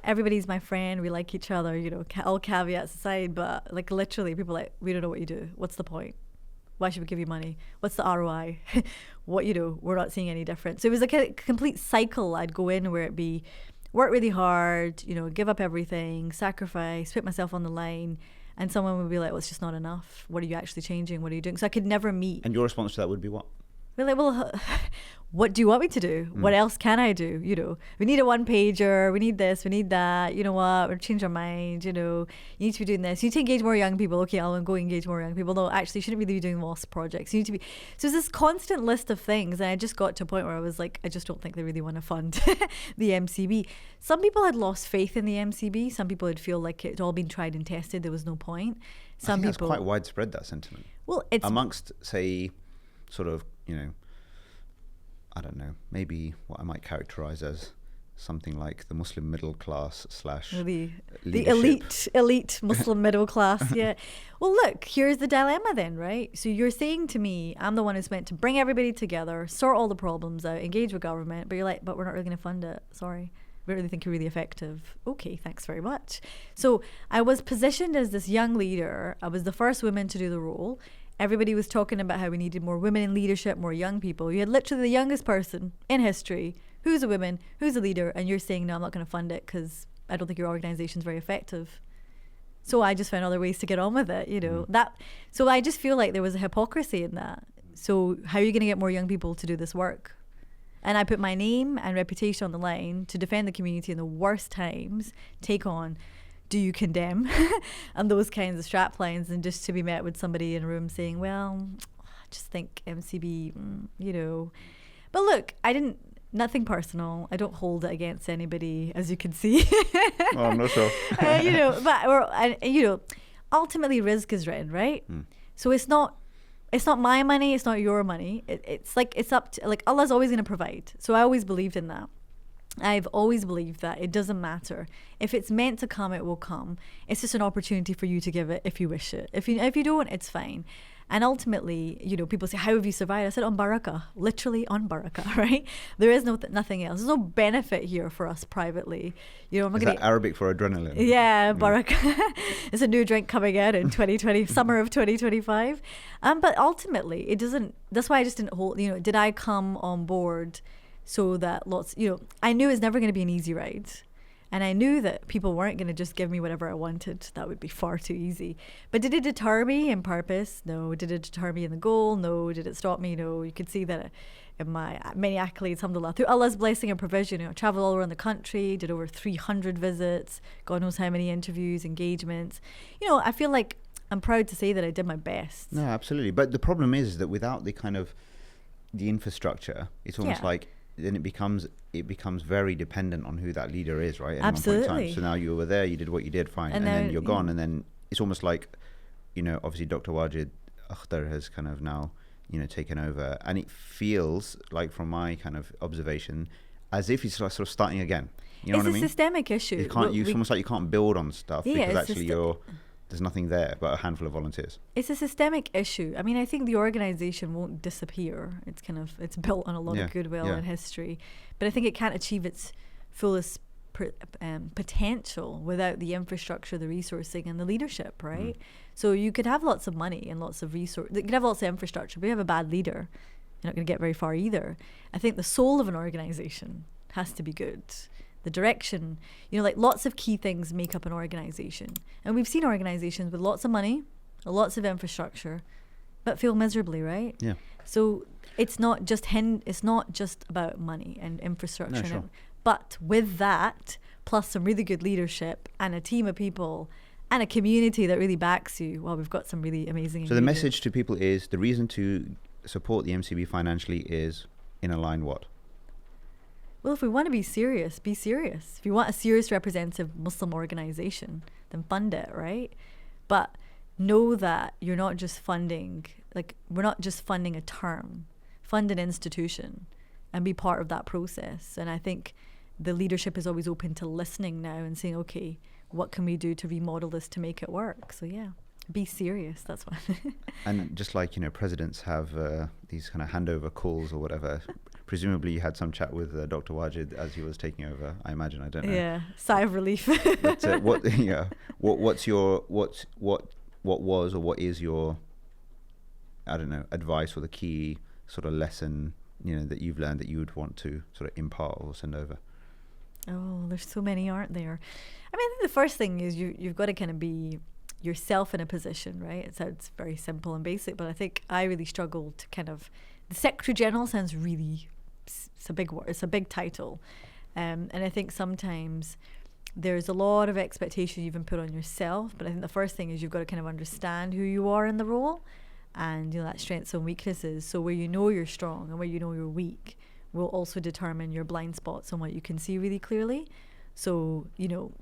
everybody's my friend. We like each other, you know, all caveats aside, but like literally people like, we don't know what you do. What's the point? Why should we give you money? What's the ROI? What you do? We're not seeing any difference. So it was like a complete cycle. I'd go in where it'd be work really hard, you know, give up everything, sacrifice, put myself on the line. And someone would be like, well, it's just not enough. What are you actually changing? What are you doing? So I could never meet. And your response to that would be what? We're like, well, what do you want me to do? What else can I do? You know, we need a one pager. We need this. We need that. You know what? We'll change our mind. You know, you need to be doing this. You need to engage more young people. Okay, I'll go engage more young people. No, actually, you shouldn't really be doing lost projects. You need to be. So it's this constant list of things. And I just got to a point where I was like, I just don't think they really want to fund the MCB. Some people had lost faith in the MCB. Some people would feel like it's all been tried and tested. There was no point. Some I think people. That's quite widespread, that sentiment. Well, it's amongst, say, sort of, you know, I don't know, maybe what I might characterize as something like the Muslim middle class slash the leadership. elite Muslim middle class. Yeah. Well, look, here's the dilemma then, right? So you're saying to me, I'm the one who's meant to bring everybody together, sort all the problems out, engage with government, but you're like, but we're not really going to fund it. Sorry. We don't really think you're really effective. Okay, thanks very much. So I was positioned as this young leader. I was the first woman to do the role. Everybody was talking about how we needed more women in leadership, more young people. You had literally the youngest person in history who's a woman, who's a leader, and you're saying, no, I'm not going to fund it because I don't think your organization's very effective. So I just found other ways to get on with it, you know. So I just feel like there was a hypocrisy in that. So how are you going to get more young people to do this work? And I put my name and reputation on the line to defend the community in the worst times, take on, do you condemn? And those kinds of strap lines, and just to be met with somebody in a room saying, well, I just think MCB, you know. But look, nothing personal. I don't hold it against anybody, as you can see. Oh, I'm not sure. You know, ultimately Rizq is written, right? So it's not my money, it's not your money. It's up to, like, Allah's always going to provide. So I always believed in that. I've always believed that it doesn't matter. If it's meant to come, it will come. It's just an opportunity for you to give it if you wish it. If you don't, it's fine. And ultimately, you know, people say, how have you survived? I said, on barakah, literally on barakah, right? There is nothing else. There's no benefit here for us privately. You know, Is that Arabic for adrenaline? Yeah, barakah. It's a new drink coming out in 2020, summer of 2025. But ultimately, it doesn't, that's why I just didn't hold, you know, did I come on board so that I knew it's never going to be an easy ride. And I knew that people weren't going to just give me whatever I wanted. That would be far too easy. But did it deter me in purpose? No. Did it deter me in the goal? No. Did it stop me? No. You could see that in my many accolades, alhamdulillah, through Allah's blessing and provision. You know, I traveled all around the country, did over 300 visits, God knows how many interviews, engagements. You know, I feel like I'm proud to say that I did my best. No, absolutely. But the problem is that without the infrastructure, it's almost like then it becomes very dependent on who that leader is, right? At Absolutely. one point in time. So now you were there, you did what you did, fine, and then you're gone, and then it's almost like, you know, obviously Dr. Wajid Akhtar has kind of now, you know, taken over, and it feels like, from my kind of observation, as if he's sort of starting again. You know what I mean? It's a systemic issue. It's almost like you can't build on stuff because actually there's nothing there but a handful of volunteers. It's a systemic issue. I mean, I think the organization won't disappear. It's built on a lot of goodwill and history, but I think it can't achieve its fullest potential without the infrastructure, the resourcing, and the leadership, right? So you could have lots of money and lots of resources. You could have lots of infrastructure, but you have a bad leader, you're not going to get very far either. I think the soul of an organization has to be good. The direction, you know, like lots of key things make up an organization. And we've seen organizations with lots of money, lots of infrastructure, but fail miserably, right? Yeah. So it's not just about money and infrastructure. No, sure. But with that, plus some really good leadership and a team of people and a community that really backs you, well, we've got some really amazing So the message to people is the reason to support the MCB financially is in a line what? Well, if we want to be serious, be serious. If you want a serious representative Muslim organization, then fund it, right? But know that you're not just funding, we're not just funding a term. Fund an institution and be part of that process. And I think the leadership is always open to listening now and saying, okay, what can we do to remodel this to make it work? So yeah, be serious. That's what. And just like, you know, presidents have these kind of handover calls or whatever. Presumably you had some chat with Dr. Wajid as he was taking over, I imagine. I don't know. Yeah, sigh of relief. But what was or what is your, I don't know, advice or the key sort of lesson, you know, that you've learned that you would want to sort of impart or send over? Oh, there's so many, aren't there? I mean, I think the first thing is you've got to kind of be yourself in a position, right? It sounds very simple and basic, but I think I really struggled to kind of the Secretary General sounds really, it's a big word, it's a big title. And I think sometimes there's a lot of expectation you've been put on yourself, but I think the first thing is you've got to kind of understand who you are in the role, and that strengths and weaknesses. So where you know you're strong and where you know you're weak will also determine your blind spots and what you can see really clearly. So,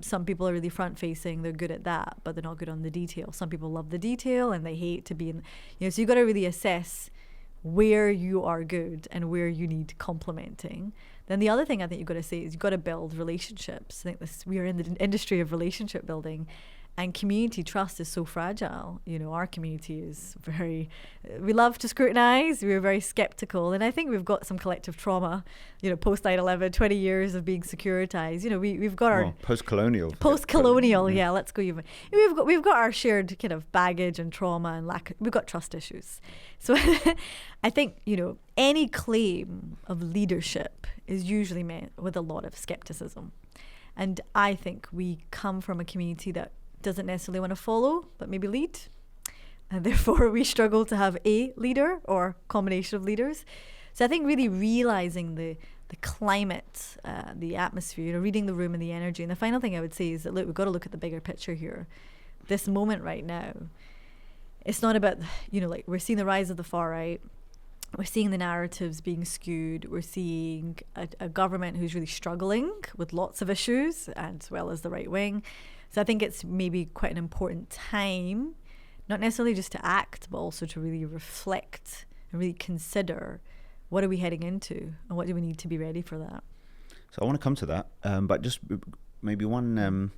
some people are really front facing, they're good at that, but they're not good on the detail. Some people love the detail and they hate to be in, so you've got to really assess where you are good and where you need complementing. Then the other thing I think you've got to say is you've got to build relationships. I think we are in the industry of relationship building, and community trust is so fragile. Our community is we love to scrutinize, we're very skeptical, and I think we've got some collective trauma, post 9/11, 20 years of being securitized. We've got our post-colonial, yeah, let's go even. We've got our shared kind of baggage and trauma and we've got trust issues. So I think, any claim of leadership is usually met with a lot of skepticism. And I think we come from a community that doesn't necessarily want to follow, but maybe lead. And therefore we struggle to have a leader or combination of leaders. So I think really realizing the climate, the atmosphere, reading the room and the energy. And the final thing I would say is that, look, we've got to look at the bigger picture here. This moment right now, it's not about, we're seeing the rise of the far right. We're seeing the narratives being skewed. We're seeing a government who's really struggling with lots of issues, as well as the right wing. So I think it's maybe quite an important time, not necessarily just to act, but also to really reflect and really consider what are we heading into and what do we need to be ready for that. So I want to come to that, but just maybe one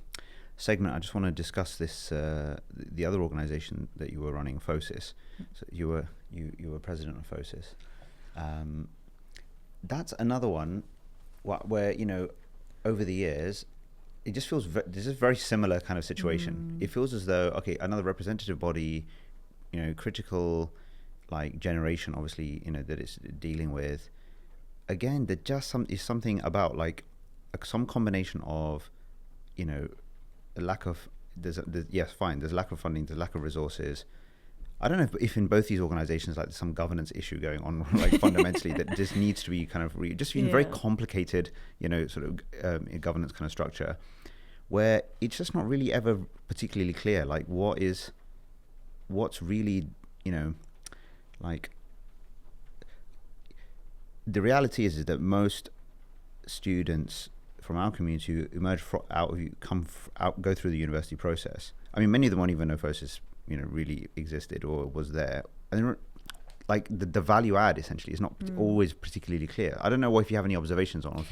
segment, I just want to discuss this, the other organization that you were running, FOSIS. So you were president of FOSIS. That's another one where, over the years, it just feels this is a very similar kind of situation. It feels as though, okay, another representative body, critical generation, obviously, that it's dealing with. Again, there just is something about some combination of, a lack of there's lack of funding, there's lack of resources. I don't know if in both these organizations there's some governance issue going on fundamentally that just needs to be kind of very complicated governance kind of structure, where it's just not really ever particularly clear what's really the reality is that most students from our community who emerge go through the university process. I mean, many of them won't even know FOSIS really existed or was there, and the value add essentially is not always particularly clear. I don't know if you have any observations on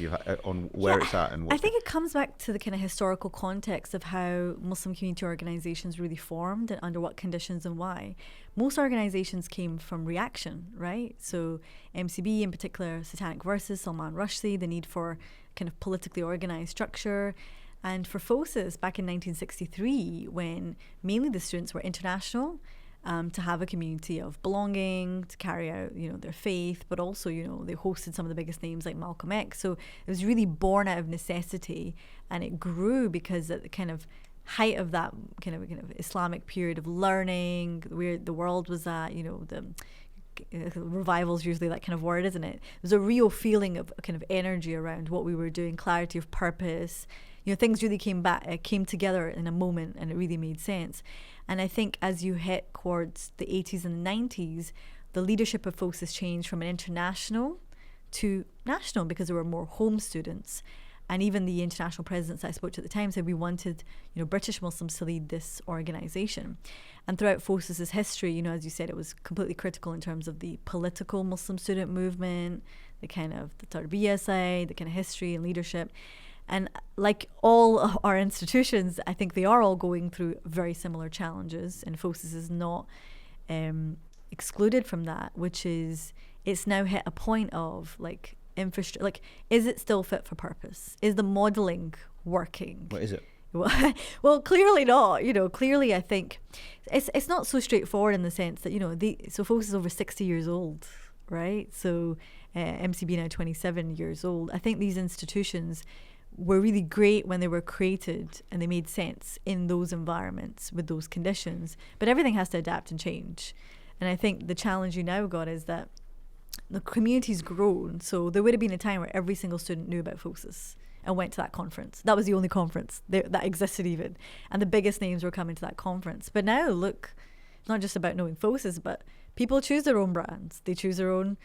where it's at and what. I think it comes back to the kind of historical context of how Muslim community organizations really formed and under what conditions and why. Most organizations came from reaction, right? So MCB in particular, Satanic Verses, Salman Rushdie, the need for kind of politically organized structure. And for FOSIS back in 1963, when mainly the students were international, to have a community of belonging, to carry out, their faith, but also, they hosted some of the biggest names like Malcolm X. So it was really born out of necessity, and it grew because at the kind of height of that kind of Islamic period of learning, where the world was at, the revival's usually that kind of word, isn't it? There's a real feeling of kind of energy around what we were doing, clarity of purpose. Things really came together in a moment, and it really made sense. And I think as you hit towards the 80s and the 90s, the leadership of FOSIS changed from an international to national because there were more home students. And even the international presidents I spoke to at the time said we wanted, British Muslims to lead this organization. And throughout FOSIS's history, as you said, it was completely critical in terms of the political Muslim student movement, the kind of the Tarbiyya side, the kind of history and leadership. And like all of our institutions, I think they are all going through very similar challenges, and FOSIS is not excluded from that, which is it's now hit a point of infrastructure. Is it still fit for purpose? Is the modeling working? What is it? Well, clearly not. Clearly I think it's not so straightforward in the sense that, so FOSIS is over 60 years old, right? So MCB now 27 years old. I think these institutions were really great when they were created and they made sense in those environments with those conditions, but everything has to adapt and change. And I think the challenge you now got is that the community's grown. So there would have been a time where every single student knew about FOSIS and went to that conference. That was the only conference that existed even. And the biggest names were coming to that conference. But now, look, it's not just about knowing FOSIS, but people choose their own brands. They choose their own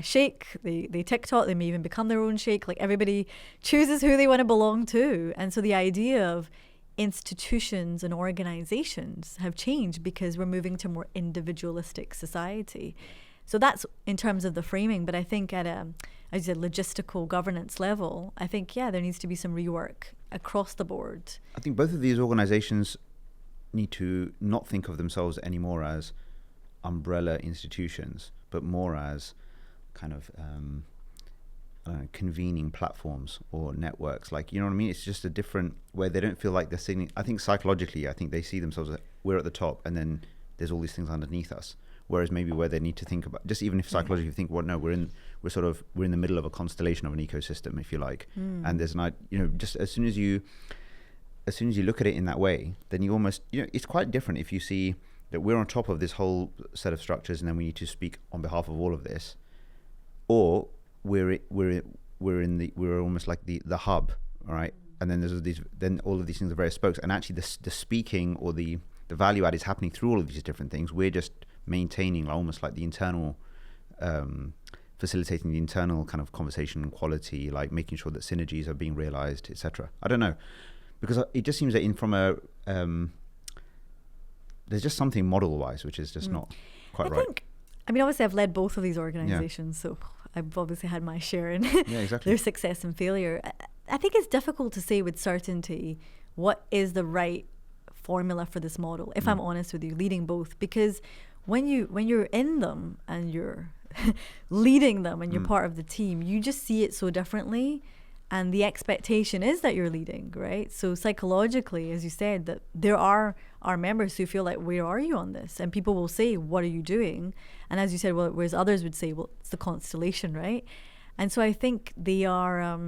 shake. They TikTok. They may even become their own shake. Like, everybody chooses who they want to belong to. And so the idea of institutions and organizations have changed because we're moving to a more individualistic society. So that's in terms of the framing. But I think at a, as you said, logistical governance level, I think, yeah, there needs to be some rework across the board. I think both of these organizations need to not think of themselves anymore as umbrella institutions, but more as kind of convening platforms or networks. Like, you know what I mean? It's just a different, where they don't feel like they're sitting. I think psychologically, I think they see themselves as, we're at the top and then there's all these things underneath us. Whereas maybe where they need to think about, just even if psychologically you think, well, no, we're in the middle of a constellation of an ecosystem, if you like. And there's just as soon as you look at it in that way, then you almost, it's quite different if you see that we're on top of this whole set of structures and then we need to speak on behalf of all of this, or we're almost like the hub, all right? And then all of these things are various spokes, and actually the speaking or the value add is happening through all of these different things. We're just maintaining almost like the internal, facilitating the internal kind of conversation and quality, like making sure that synergies are being realized, etc. I don't know, because it just seems that there's just something model-wise which is just not quite right. I mean, obviously I've led both of these organizations, so I've obviously had my share in their success and failure. I think it's difficult to say with certainty what is the right formula for this model, if I'm honest with you, leading both, because when you're in them and you're leading them and you're part of the team, you just see it so differently, and the expectation is that you're leading, right? So psychologically, as you said, that there are our members who feel like, where are you on this? And people will say, what are you doing? And as you said, well, whereas others would say, well, it's the constellation, right? And so I think they are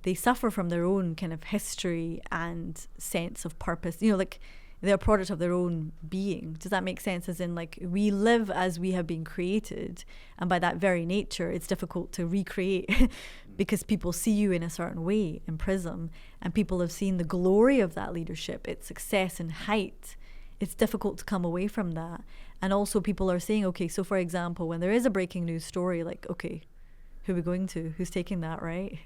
they suffer from their own kind of history and sense of purpose, like they're a product of their own being. Does that make sense? As in, like, we live as we have been created, and by that very nature it's difficult to recreate because people see you in a certain way in Prism, and people have seen the glory of that leadership, its success and height. It's difficult to come away from that. And also people are saying, okay, so for example, when there is a breaking news story, like, okay, who are we going to? Who's taking that, right?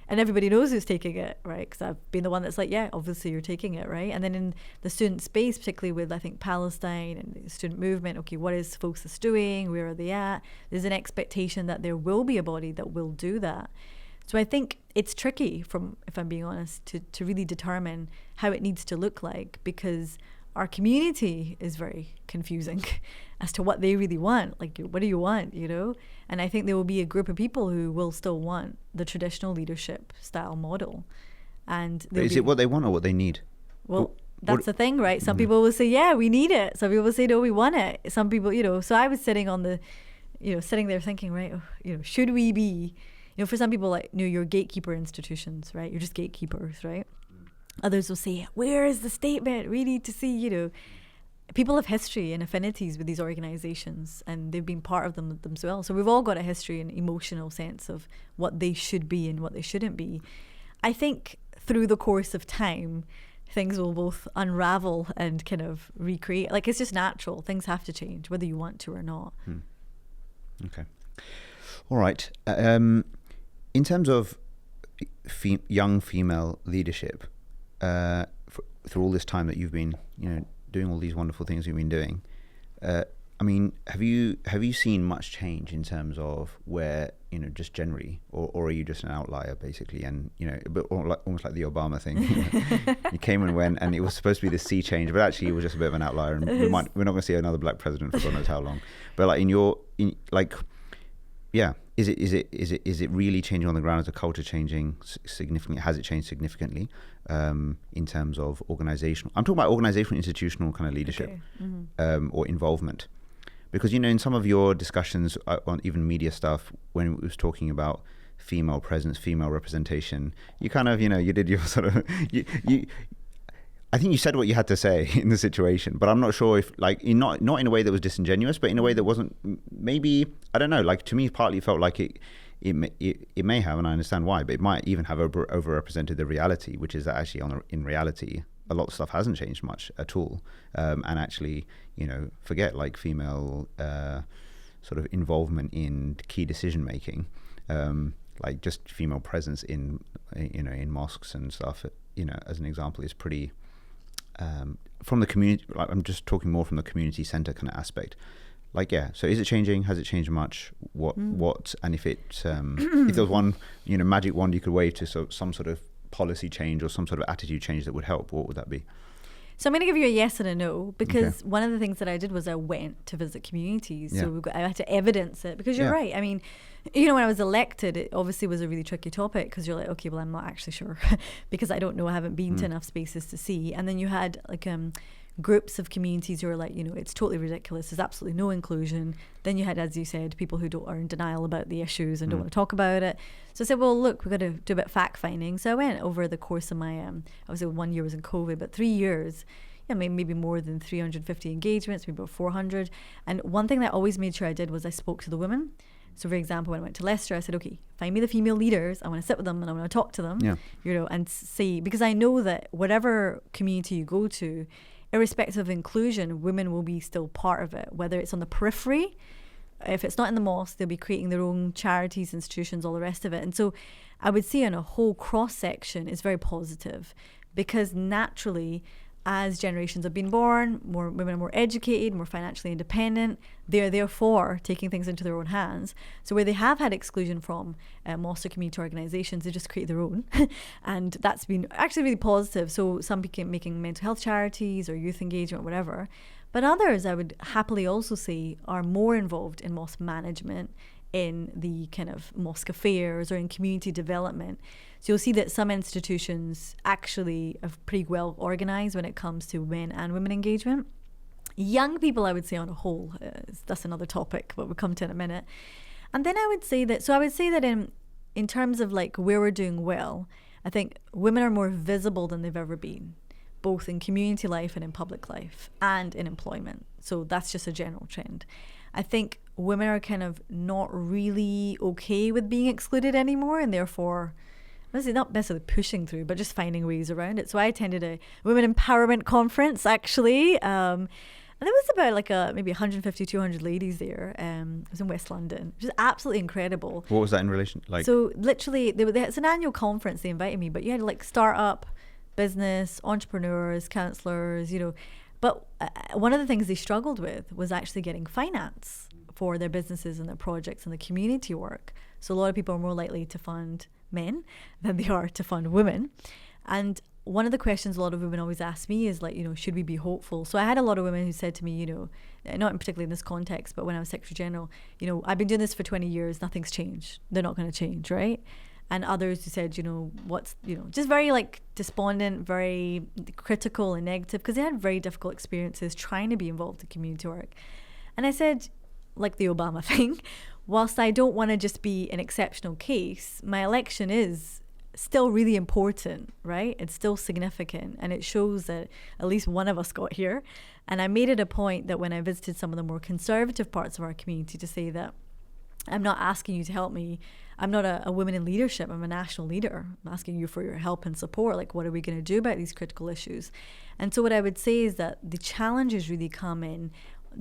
And everybody knows who's taking it, right? Because I've been the one that's like, yeah, obviously you're taking it, right? And then in the student space, particularly with, I think, Palestine and the student movement, okay, what is FOSIS doing? Where are they at? There's an expectation that there will be a body that will do that. So I think it's tricky, if I'm being honest, to really determine how it needs to look like, because our community is very confusing as to what they really want. Like, what do you want, And I think there will be a group of people who will still want the traditional leadership style model. And is it what they want or what they need? Well, that's the thing, right? Some people will say, yeah, we need it. Some people will say, no, we want it. Some people, so I was sitting on the, sitting there thinking, right, should we be, for some people, like, you're gatekeeper institutions, right? You're just gatekeepers, right? Others will say, where is the statement? We need to see, people have history and affinities with these organizations, and they've been part of them themselves. So we've all got a history and emotional sense of what they should be and what they shouldn't be. I think through the course of time, things will both unravel and kind of recreate. Like, it's just natural. Things have to change, whether you want to or not. Okay. All right. In terms of young female leadership, through all this time that you've been, doing all these wonderful things you've been doing, I mean, have you seen much change in terms of where, just generally, or are you just an outlier basically? And a bit almost like the Obama thing. You came and went, and it was supposed to be the sea change, but actually it was just a bit of an outlier, and we're not going to see another black president for God knows how long. But like is it really changing on the ground? Is the culture changing significantly? Has it changed significantly in terms of organizational? I'm talking about organizational, institutional kind of leadership, or involvement. Because, in some of your discussions on even media stuff, when it was talking about female presence, female representation, you kind of, you did your sort of, I think you said what you had to say in the situation, but I'm not sure if, like, not in a way that was disingenuous, but in a way that wasn't, maybe, I don't know, like, to me, partly felt like it may have, and I understand why, but it might even have overrepresented the reality, which is that actually in reality, a lot of stuff hasn't changed much at all. And actually, forget like female sort of involvement in key decision making, like just female presence in mosques and stuff, as an example, is pretty, from the community, like, I'm just talking more from the community center kind of aspect. Like, yeah, so is it changing? Has it changed much? What, and if it, if there was one, magic wand you could wave to some sort of policy change or some sort of attitude change that would help, what would that be? So I'm going to give you a yes and a no, because one of the things that I did was I went to visit communities. Yeah. So I had to evidence it, because you're right. I mean, when I was elected, it obviously was a really tricky topic, because you're like, okay, well, I'm not actually sure because I don't know, I haven't been to enough spaces to see. And then you had like groups of communities who are like, it's totally ridiculous, there's absolutely no inclusion. Then you had, as you said, people who are in denial about the issues and don't want to talk about it. So I said, well, look, we've got to do a bit of fact finding. So I went over the course of my, obviously 1 year was in COVID, but 3 years, maybe more than 350 engagements, maybe about 400. And one thing that I always made sure I did was I spoke to the women. So for example, when I went to Leicester, I said, okay, find me the female leaders. I want to sit with them and I want to talk to them, and see, because I know that whatever community you go to, irrespective of inclusion, women will be still part of it, whether it's on the periphery. If it's not in the mosque, they'll be creating their own charities, institutions, all the rest of it. And so I would say on a whole cross-section is very positive, because naturally, as generations have been born, more women are more educated, more financially independent. They're therefore taking things into their own hands. So where they have had exclusion from mosque or community organisations, they just create their own. And that's been actually really positive. So some people making mental health charities or youth engagement, whatever. But others, I would happily also say, are more involved in mosque management, in the kind of mosque affairs, or in community development. So you'll see that some institutions actually are pretty well organised when it comes to men and women engagement. Young people, I would say on a whole, that's another topic, but we'll come to in a minute. And then I would say that in terms of like where we're doing well, I think women are more visible than they've ever been, both in community life and in public life and in employment. So that's just a general trend. I think women are kind of not really okay with being excluded anymore, and therefore, not necessarily pushing through, but just finding ways around it. So I attended a women empowerment conference, actually, and there was about like maybe 150, 200 ladies there. It was in West London, which is absolutely incredible. What was that in relation? Like, so literally, it's an annual conference. They invited me, but you had like startup, business, entrepreneurs, counsellors, But one of the things they struggled with was actually getting finance for their businesses and their projects and the community work. So a lot of people are more likely to fund men than they are to fund women. And one of the questions a lot of women always ask me is like, should we be hopeful? So I had a lot of women who said to me, not in particularly in this context, but when I was Secretary General, I've been doing this for 20 years, nothing's changed. They're not going to change, right? And others who said, just very like despondent, very critical and negative, because they had very difficult experiences trying to be involved in community work. And I said, like the Obama thing, whilst I don't want to just be an exceptional case, my election is still really important, right? It's still significant, and it shows that at least one of us got here. And I made it a point that when I visited some of the more conservative parts of our community to say that I'm not asking you to help me. I'm not a woman in leadership. I'm a national leader. I'm asking you for your help and support. Like, what are we going to do about these critical issues? And so what I would say is that the challenges really come in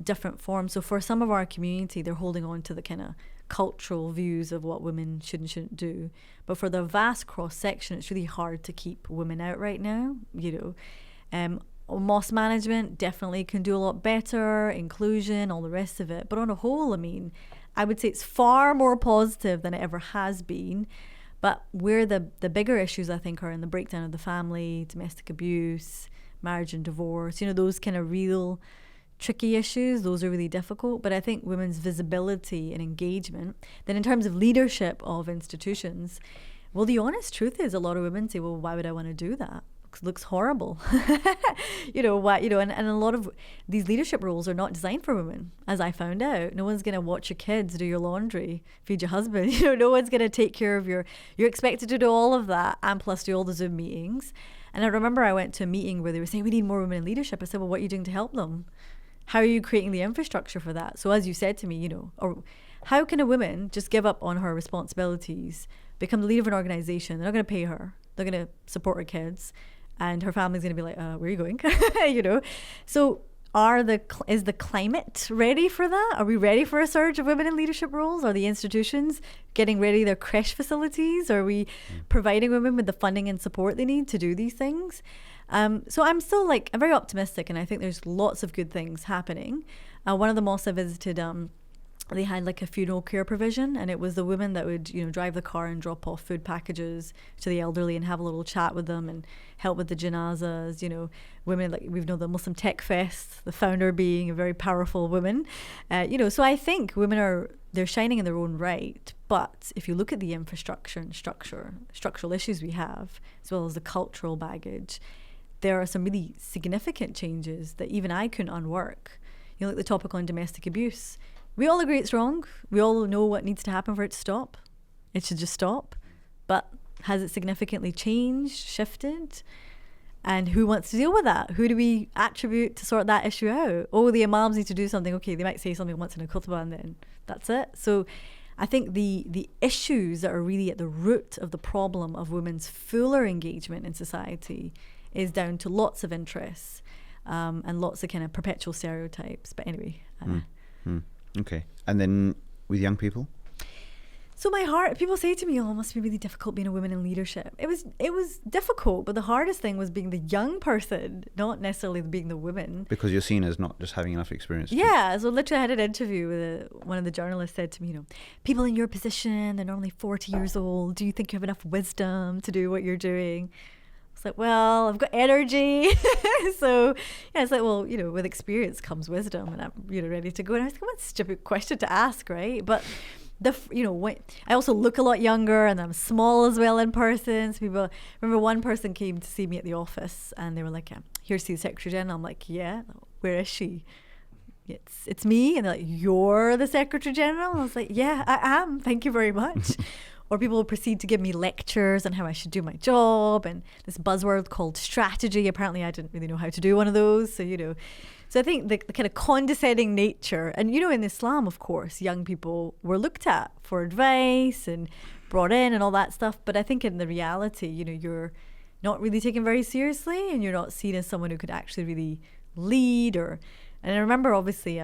different forms. So for some of our community, they're holding on to the kind of cultural views of what women should and shouldn't do. But for the vast cross-section, it's really hard to keep women out right now, Mosque management definitely can do a lot better, inclusion, all the rest of it. But on a whole, I would say it's far more positive than it ever has been. But where the bigger issues, I think, are in the breakdown of the family, domestic abuse, marriage and divorce, those kind of real tricky issues, those are really difficult. But I think women's visibility and engagement, then in terms of leadership of institutions, well, the honest truth is a lot of women say, well, why would I want to do that? Looks horrible. And a lot of these leadership roles are not designed for women, as I found out. No one's going to watch your kids, do your laundry, feed your husband. No one's going to take care of you're expected to do all of that and plus do all the Zoom meetings. And I remember I went to a meeting where they were saying, we need more women in leadership. I said, well, what are you doing to help them? How are you creating the infrastructure for that? So as you said to me, you know, or how can a woman just give up on her responsibilities, become the leader of an organization? They're not going to pay her. They're going to support her kids. And her family's going to be like, where are you going? You know? So is the climate ready for that? Are we ready for a surge of women in leadership roles? Are the institutions getting ready their creche facilities? Are we providing women with the funding and support they need to do these things? So I'm still I'm very optimistic, and I think there's lots of good things happening. One of the mosques I visited, they had like a funeral care provision, and it was the women that would, you know, drive the car and drop off food packages to the elderly and have a little chat with them and help with the janazas. You know, women like we've known the Muslim Tech Fest, the founder being a very powerful woman. You know, so I think women they're shining in their own right. But if you look at the infrastructure and structural issues we have, as well as the cultural baggage, there are some really significant changes that even I couldn't unwork. You know, like the topic on domestic abuse. We all agree it's wrong. We all know what needs to happen for it to stop. It should just stop. But has it significantly changed, shifted? And who wants to deal with that? Who do we attribute to sort that issue out? Oh, the imams need to do something. Okay, they might say something once in a khutbah and then that's it. So I think the issues that are really at the root of the problem of women's fuller engagement in society is down to lots of interests and lots of kind of perpetual stereotypes. But anyway. Okay. And then with young people? So people say to me, oh, it must be really difficult being a woman in leadership. It was difficult, but the hardest thing was being the young person, not necessarily being the woman. Because you're seen as not just having enough experience. Yeah. So literally I had an interview with one of the journalists said to me, you know, people in your position, they're normally 40 years old. Do you think you have enough wisdom to do what you're doing? It's like, well, I've got energy. So yeah, it's like, well, you know, with experience comes wisdom, and I'm, you know, ready to go. And I was like, what a stupid question to ask, right? But I also look a lot younger, and I'm small as well in person. So people, remember one person came to see me at the office, and they were like, here to see the Secretary General. I'm like, yeah, where is she? It's me. And they're like, you're the Secretary General? And I was like, yeah, I am. Thank you very much. Or people will proceed to give me lectures on how I should do my job, and this buzzword called strategy. Apparently I didn't really know how to do one of those. So, you know, so I think the kind of condescending nature, and, you know, in Islam, of course, young people were looked at for advice and brought in and all that stuff. But I think in the reality, you know, you're not really taken very seriously, and you're not seen as someone who could actually really lead. And I remember obviously,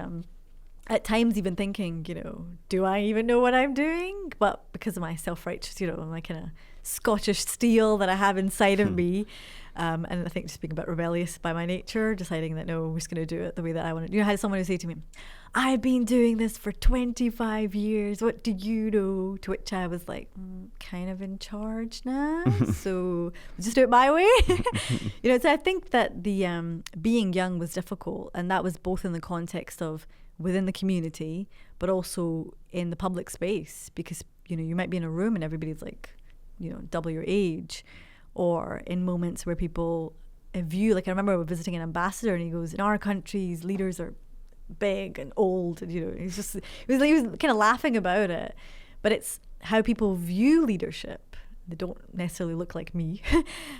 at times even thinking, you know, do I even know what I'm doing? But because of my self-righteous, you know, my kind of Scottish steel that I have inside of me, and I think just being a bit rebellious by my nature, deciding that no, we're just going to do it the way that I want to. You know, I had someone who say to me, I've been doing this for 25 years. What do you know? To which I was like, kind of in charge now. So just do it my way. You know, so I think that the being young was difficult. And that was both in the context of within the community, but also in the public space, because, you know, you might be in a room and everybody's like, you know, double your age, or in moments where people view, like I remember visiting an ambassador and he goes, in our countries, leaders are big and old, and, you know, he was kind of laughing about it, but it's how people view leadership. They don't necessarily look like me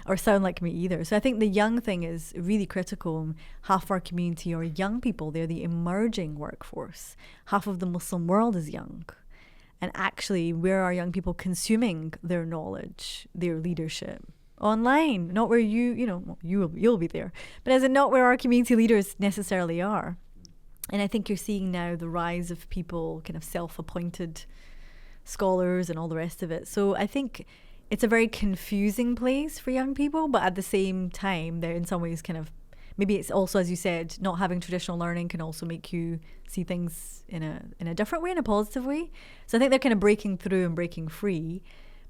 or sound like me either. So I think the young thing is really critical. Half our community are young people. They're the emerging workforce. Half of the Muslim world is young. And actually, where are young people consuming their knowledge, their leadership? Online, not where you'll be there, but as in not where our community leaders necessarily are. And I think you're seeing now the rise of people, kind of self-appointed scholars and all the rest of it. So I think it's a very confusing place for young people, but at the same time, they're in some ways kind of, maybe it's also, as you said, not having traditional learning can also make you see things in a different way, in a positive way. So I think they're kind of breaking through and breaking free.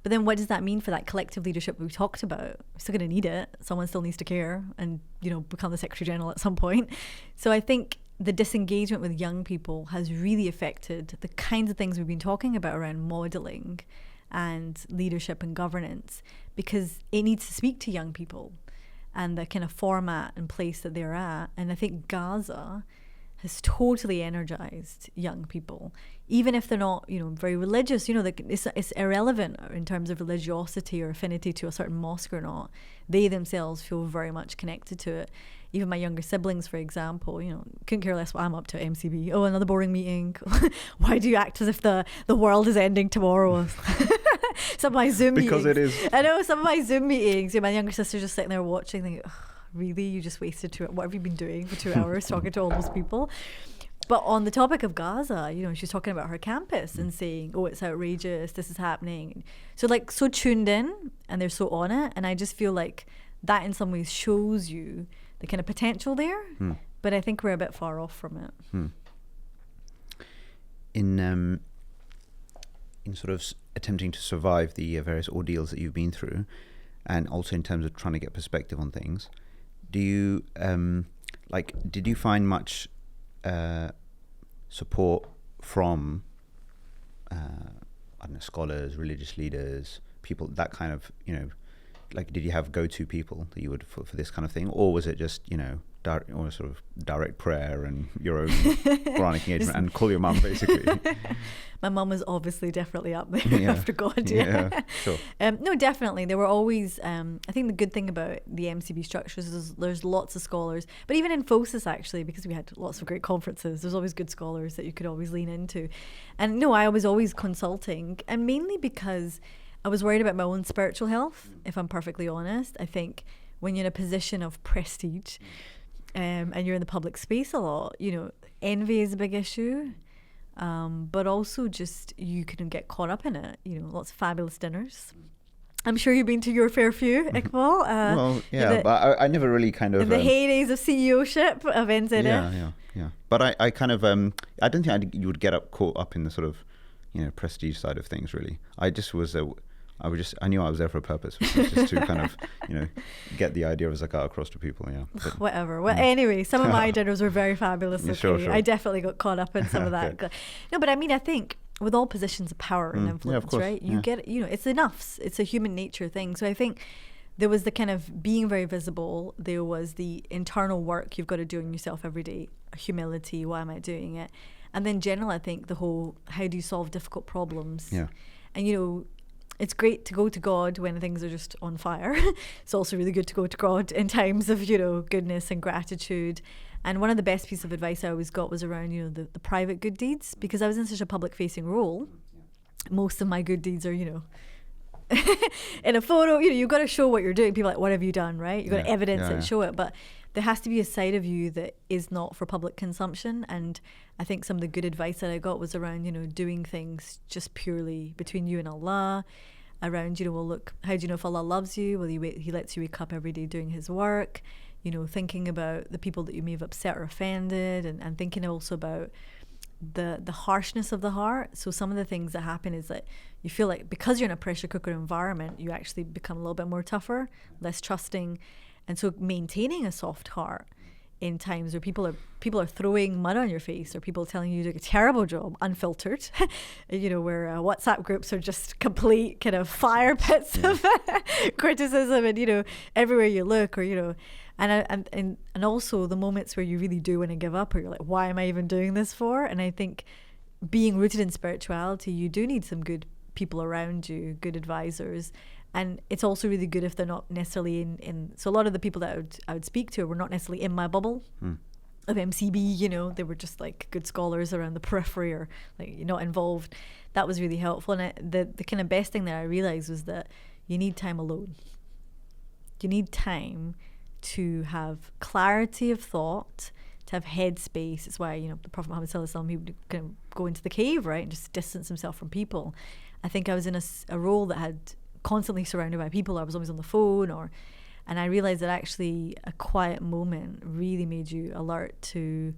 But then what does that mean for that collective leadership we talked about? We're still going to need it. Someone still needs to care and, you know, become the Secretary General at some point. So I think the disengagement with young people has really affected the kinds of things we've been talking about around modelling and leadership and governance, because it needs to speak to young people and the kind of format and place that they're at. And I think Gaza has totally energized young people, even if they're not, very religious. It's irrelevant in terms of religiosity or affinity to a certain mosque or not. They themselves feel very much connected to it. Even my younger siblings, for example, couldn't care less what I'm up to at MCB. Oh, another boring meeting. Why do you act as if the world is ending tomorrow? Some of my Zoom because meetings. It is. I know, some of my Zoom meetings, my younger sister's just sitting there watching, thinking, really? You just wasted what have you been doing for 2 hours talking to all those people? But on the topic of Gaza, she's talking about her campus and saying, oh, it's outrageous, this is happening. So so tuned in, and they're so on it. And I just feel like that in some ways shows you the kind of potential there. But I think we're a bit far off from it. In sort of attempting to survive the various ordeals that you've been through, and also in terms of trying to get perspective on things, do you did you find much support from I don't know, scholars, religious leaders, people, that kind of, did you have go-to people that you would for this kind of thing, or was it just direct prayer and your own Quranic engagement and call your mum, basically? My mum was obviously definitely up there after God. Yeah, sure. No, definitely. There were always, I think the good thing about the MCB structures is there's lots of scholars, but even in FOSIS actually, because we had lots of great conferences, there's always good scholars that you could always lean into. And no, I was always consulting, and mainly because I was worried about my own spiritual health, if I'm perfectly honest. I think when you're in a position of prestige, and you're in the public space a lot, envy is a big issue, but also just you can get caught up in it. Lots of fabulous dinners. I'm sure you've been to your fair few, Iqbal. Well, yeah, but I never really kind of... In the heydays of CEOship of NZF. Yeah. But I kind of... I don't think you would get caught up in the sort of, prestige side of things, really. I just was... I knew I was there for a purpose, which was just to kind of, get the idea of zakat across to people. Yeah. But, whatever. Well, anyway, some of my dinners were very fabulous. Okay? Sure. I definitely got caught up in some of that. Okay. No, but I mean, I think with all positions of power and influence, right? You get, it's enough. It's a human nature thing. So I think there was the kind of being very visible. There was the internal work you've got to do on yourself every day. Humility. Why am I doing it? And then general, I think the whole, how do you solve difficult problems? Yeah. And, it's great to go to God when things are just on fire. It's also really good to go to God in times of, goodness and gratitude. And one of the best pieces of advice I always got was around, the private good deeds, because I was in such a public facing role. Most of my good deeds are, in a photo, you've got to show what you're doing. People are like, what have you done, right? You've got to evidence it and show it. But there has to be a side of you that is not for public consumption. And I think some of the good advice that I got was around, doing things just purely between you and Allah. Around, well, look, how do you know if Allah loves you? Well, He lets you wake up every day doing His work. Thinking about the people that you may have upset or offended, and thinking also about the harshness of the heart. So some of the things that happen is that you feel like because you're in a pressure cooker environment, you actually become a little bit more tougher, less trusting. And so maintaining a soft heart in times where people are throwing mud on your face, or people telling you to do a terrible job, unfiltered, where WhatsApp groups are just complete kind of fire pits of criticism, and everywhere you look, or and also the moments where you really do want to give up, or you're like, why am I even doing this for? And I think being rooted in spirituality, you do need some good people around you, good advisors. And it's also really good if they're not necessarily in so a lot of the people that I would speak to were not necessarily in my bubble of MCB, they were just like good scholars around the periphery, or like not involved. That was really helpful. And the kind of best thing that I realized was that you need time alone. You need time to have clarity of thought, to have headspace. It's why, the Prophet Muhammad sallallahu alaihi wasallam, he would kind of go into the cave, right, and just distance himself from people. I think I was in a role that had constantly surrounded by people. I was always on the phone, and I realized that actually a quiet moment really made you alert to.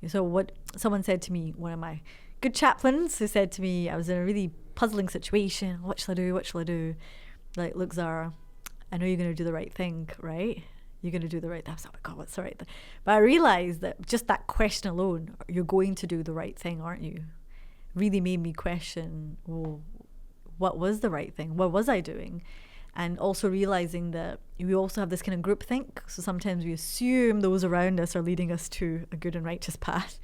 So what someone said to me, one of my good chaplains, who said to me, I was in a really puzzling situation. What shall I do? Like, look, Zara, I know you're going to do the right thing, right? You're going to do the right thing. I was like, oh my God, what's the right thing? But I realized that just that question alone, you're going to do the right thing, aren't you? Really made me question, well, what was the right thing? What was I doing? And also realizing that we also have this kind of groupthink. So sometimes we assume those around us are leading us to a good and righteous path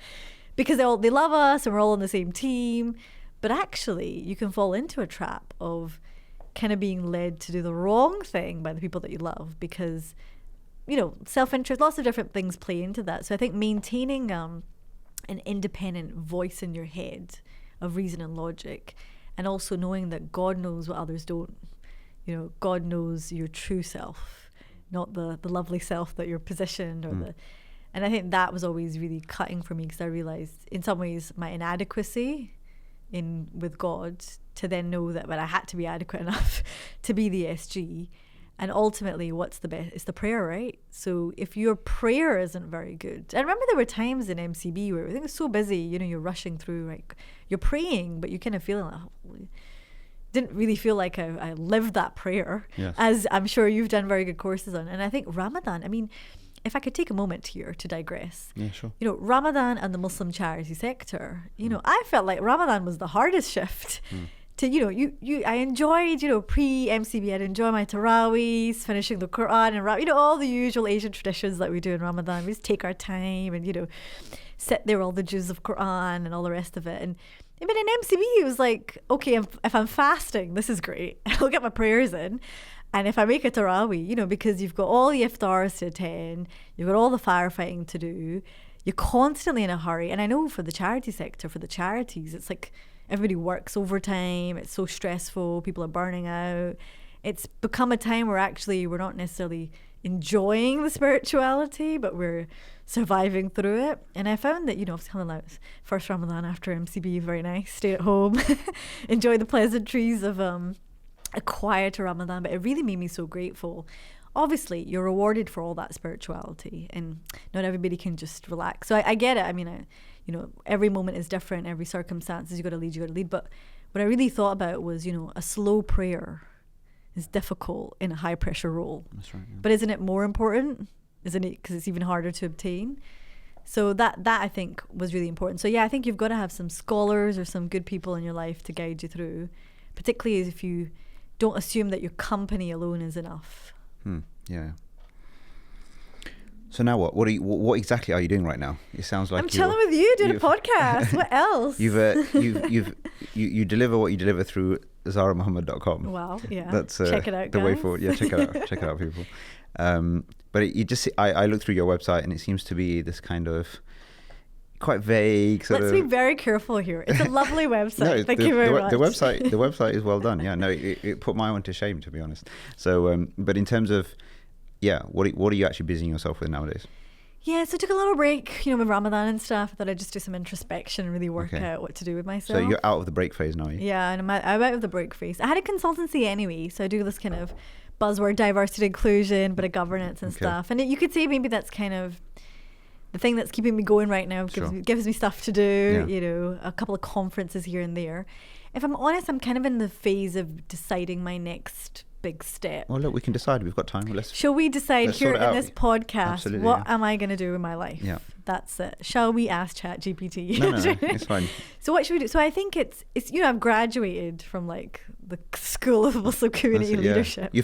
because they love us and we're all on the same team. But actually, you can fall into a trap of kind of being led to do the wrong thing by the people that you love because, you know, self-interest, lots of different things play into that. So I think maintaining an independent voice in your head of reason and logic, and also knowing that God knows what others don't. You know, God knows your true self, not the lovely self that you're positioned or and I think that was always really cutting for me because I realized in some ways my inadequacy with God to then know that I had to be adequate enough to be the SG. And ultimately, what's the best? It's the prayer, right? So if your prayer isn't very good, I remember there were times in MCB where everything was so busy, you know, you're rushing through, like you're praying, but you kind of feeling like, didn't really feel like I lived that prayer, yes. as I'm sure you've done very good courses on. And I think Ramadan, I mean, if I could take a moment here to digress. Yeah, sure. You know, Ramadan and the Muslim charity sector, you know, I felt like Ramadan was the hardest shift. To, you know, I enjoyed, you know, pre-MCB, I'd enjoy my Taraweehs, finishing the Quran and, you know, all the usual Asian traditions that we do in Ramadan. We just take our time and, you know, sit there all the juz of Quran and all the rest of it. And even in MCB, it was like, okay, if I'm fasting, this is great. I'll get my prayers in. And if I make a Taraweeh, you know, because you've got all the iftars to attend, you've got all the firefighting to do, you're constantly in a hurry. And I know for the charity sector, for the charities, it's like, everybody works overtime. It's so stressful. People are burning out. It's become a time where actually we're not necessarily enjoying the spirituality, but we're surviving through it. And I found that, you know, I was telling like first Ramadan after MCB, very nice, stay at home, enjoy the pleasantries of a quieter Ramadan. But it really made me so grateful. Obviously, you're rewarded for all that spirituality, and not everybody can just relax. So I get it. I mean, you know, every moment is different. Every circumstance you got to lead. But what I really thought about was, you know, a slow prayer is difficult in a high pressure role. That's right. Yeah. But isn't it more important? Isn't it? Because it's even harder to obtain. So that I think was really important. So yeah, I think you've got to have some scholars or some good people in your life to guide you through, particularly if you don't assume that your company alone is enough. Yeah. So now what? What exactly are you doing right now? It sounds like I'm chilling with you, doing a podcast. What else? You deliver what you deliver through ZaraMohammed.com. Wow, yeah. That's check it out, the guys. way forward. Yeah, check it out. Check it out, people. But you just I looked through your website and it seems to be this kind of quite vague sort Let's of. be very careful here. It's a lovely website. Thank you very much. The website is well done. Yeah, no, it put my one to shame, to be honest. So, but in terms of, yeah, what are you actually busying yourself with nowadays? Yeah, so I took a little break, you know, with Ramadan and stuff. I thought I'd just do some introspection and really work out what to do with myself. So you're out of the break phase now, are you? Yeah, and I'm out of the break phase. I had a consultancy anyway, so I do this kind of buzzword diversity, inclusion, bit of governance and stuff. And you could say maybe that's kind of the thing that's keeping me going right now, because it gives me stuff to do, you know, a couple of conferences here and there. If I'm honest, I'm kind of in the phase of deciding my next big step. Well, look, we can decide. We've got time. Shall we decide here in this podcast, absolutely, what am I going to do with my life? Yeah. That's it. Shall we ask ChatGPT? No, it's fine. So what should we do? So I think it's you know, I've graduated from like the School of Muslim Community Leadership. You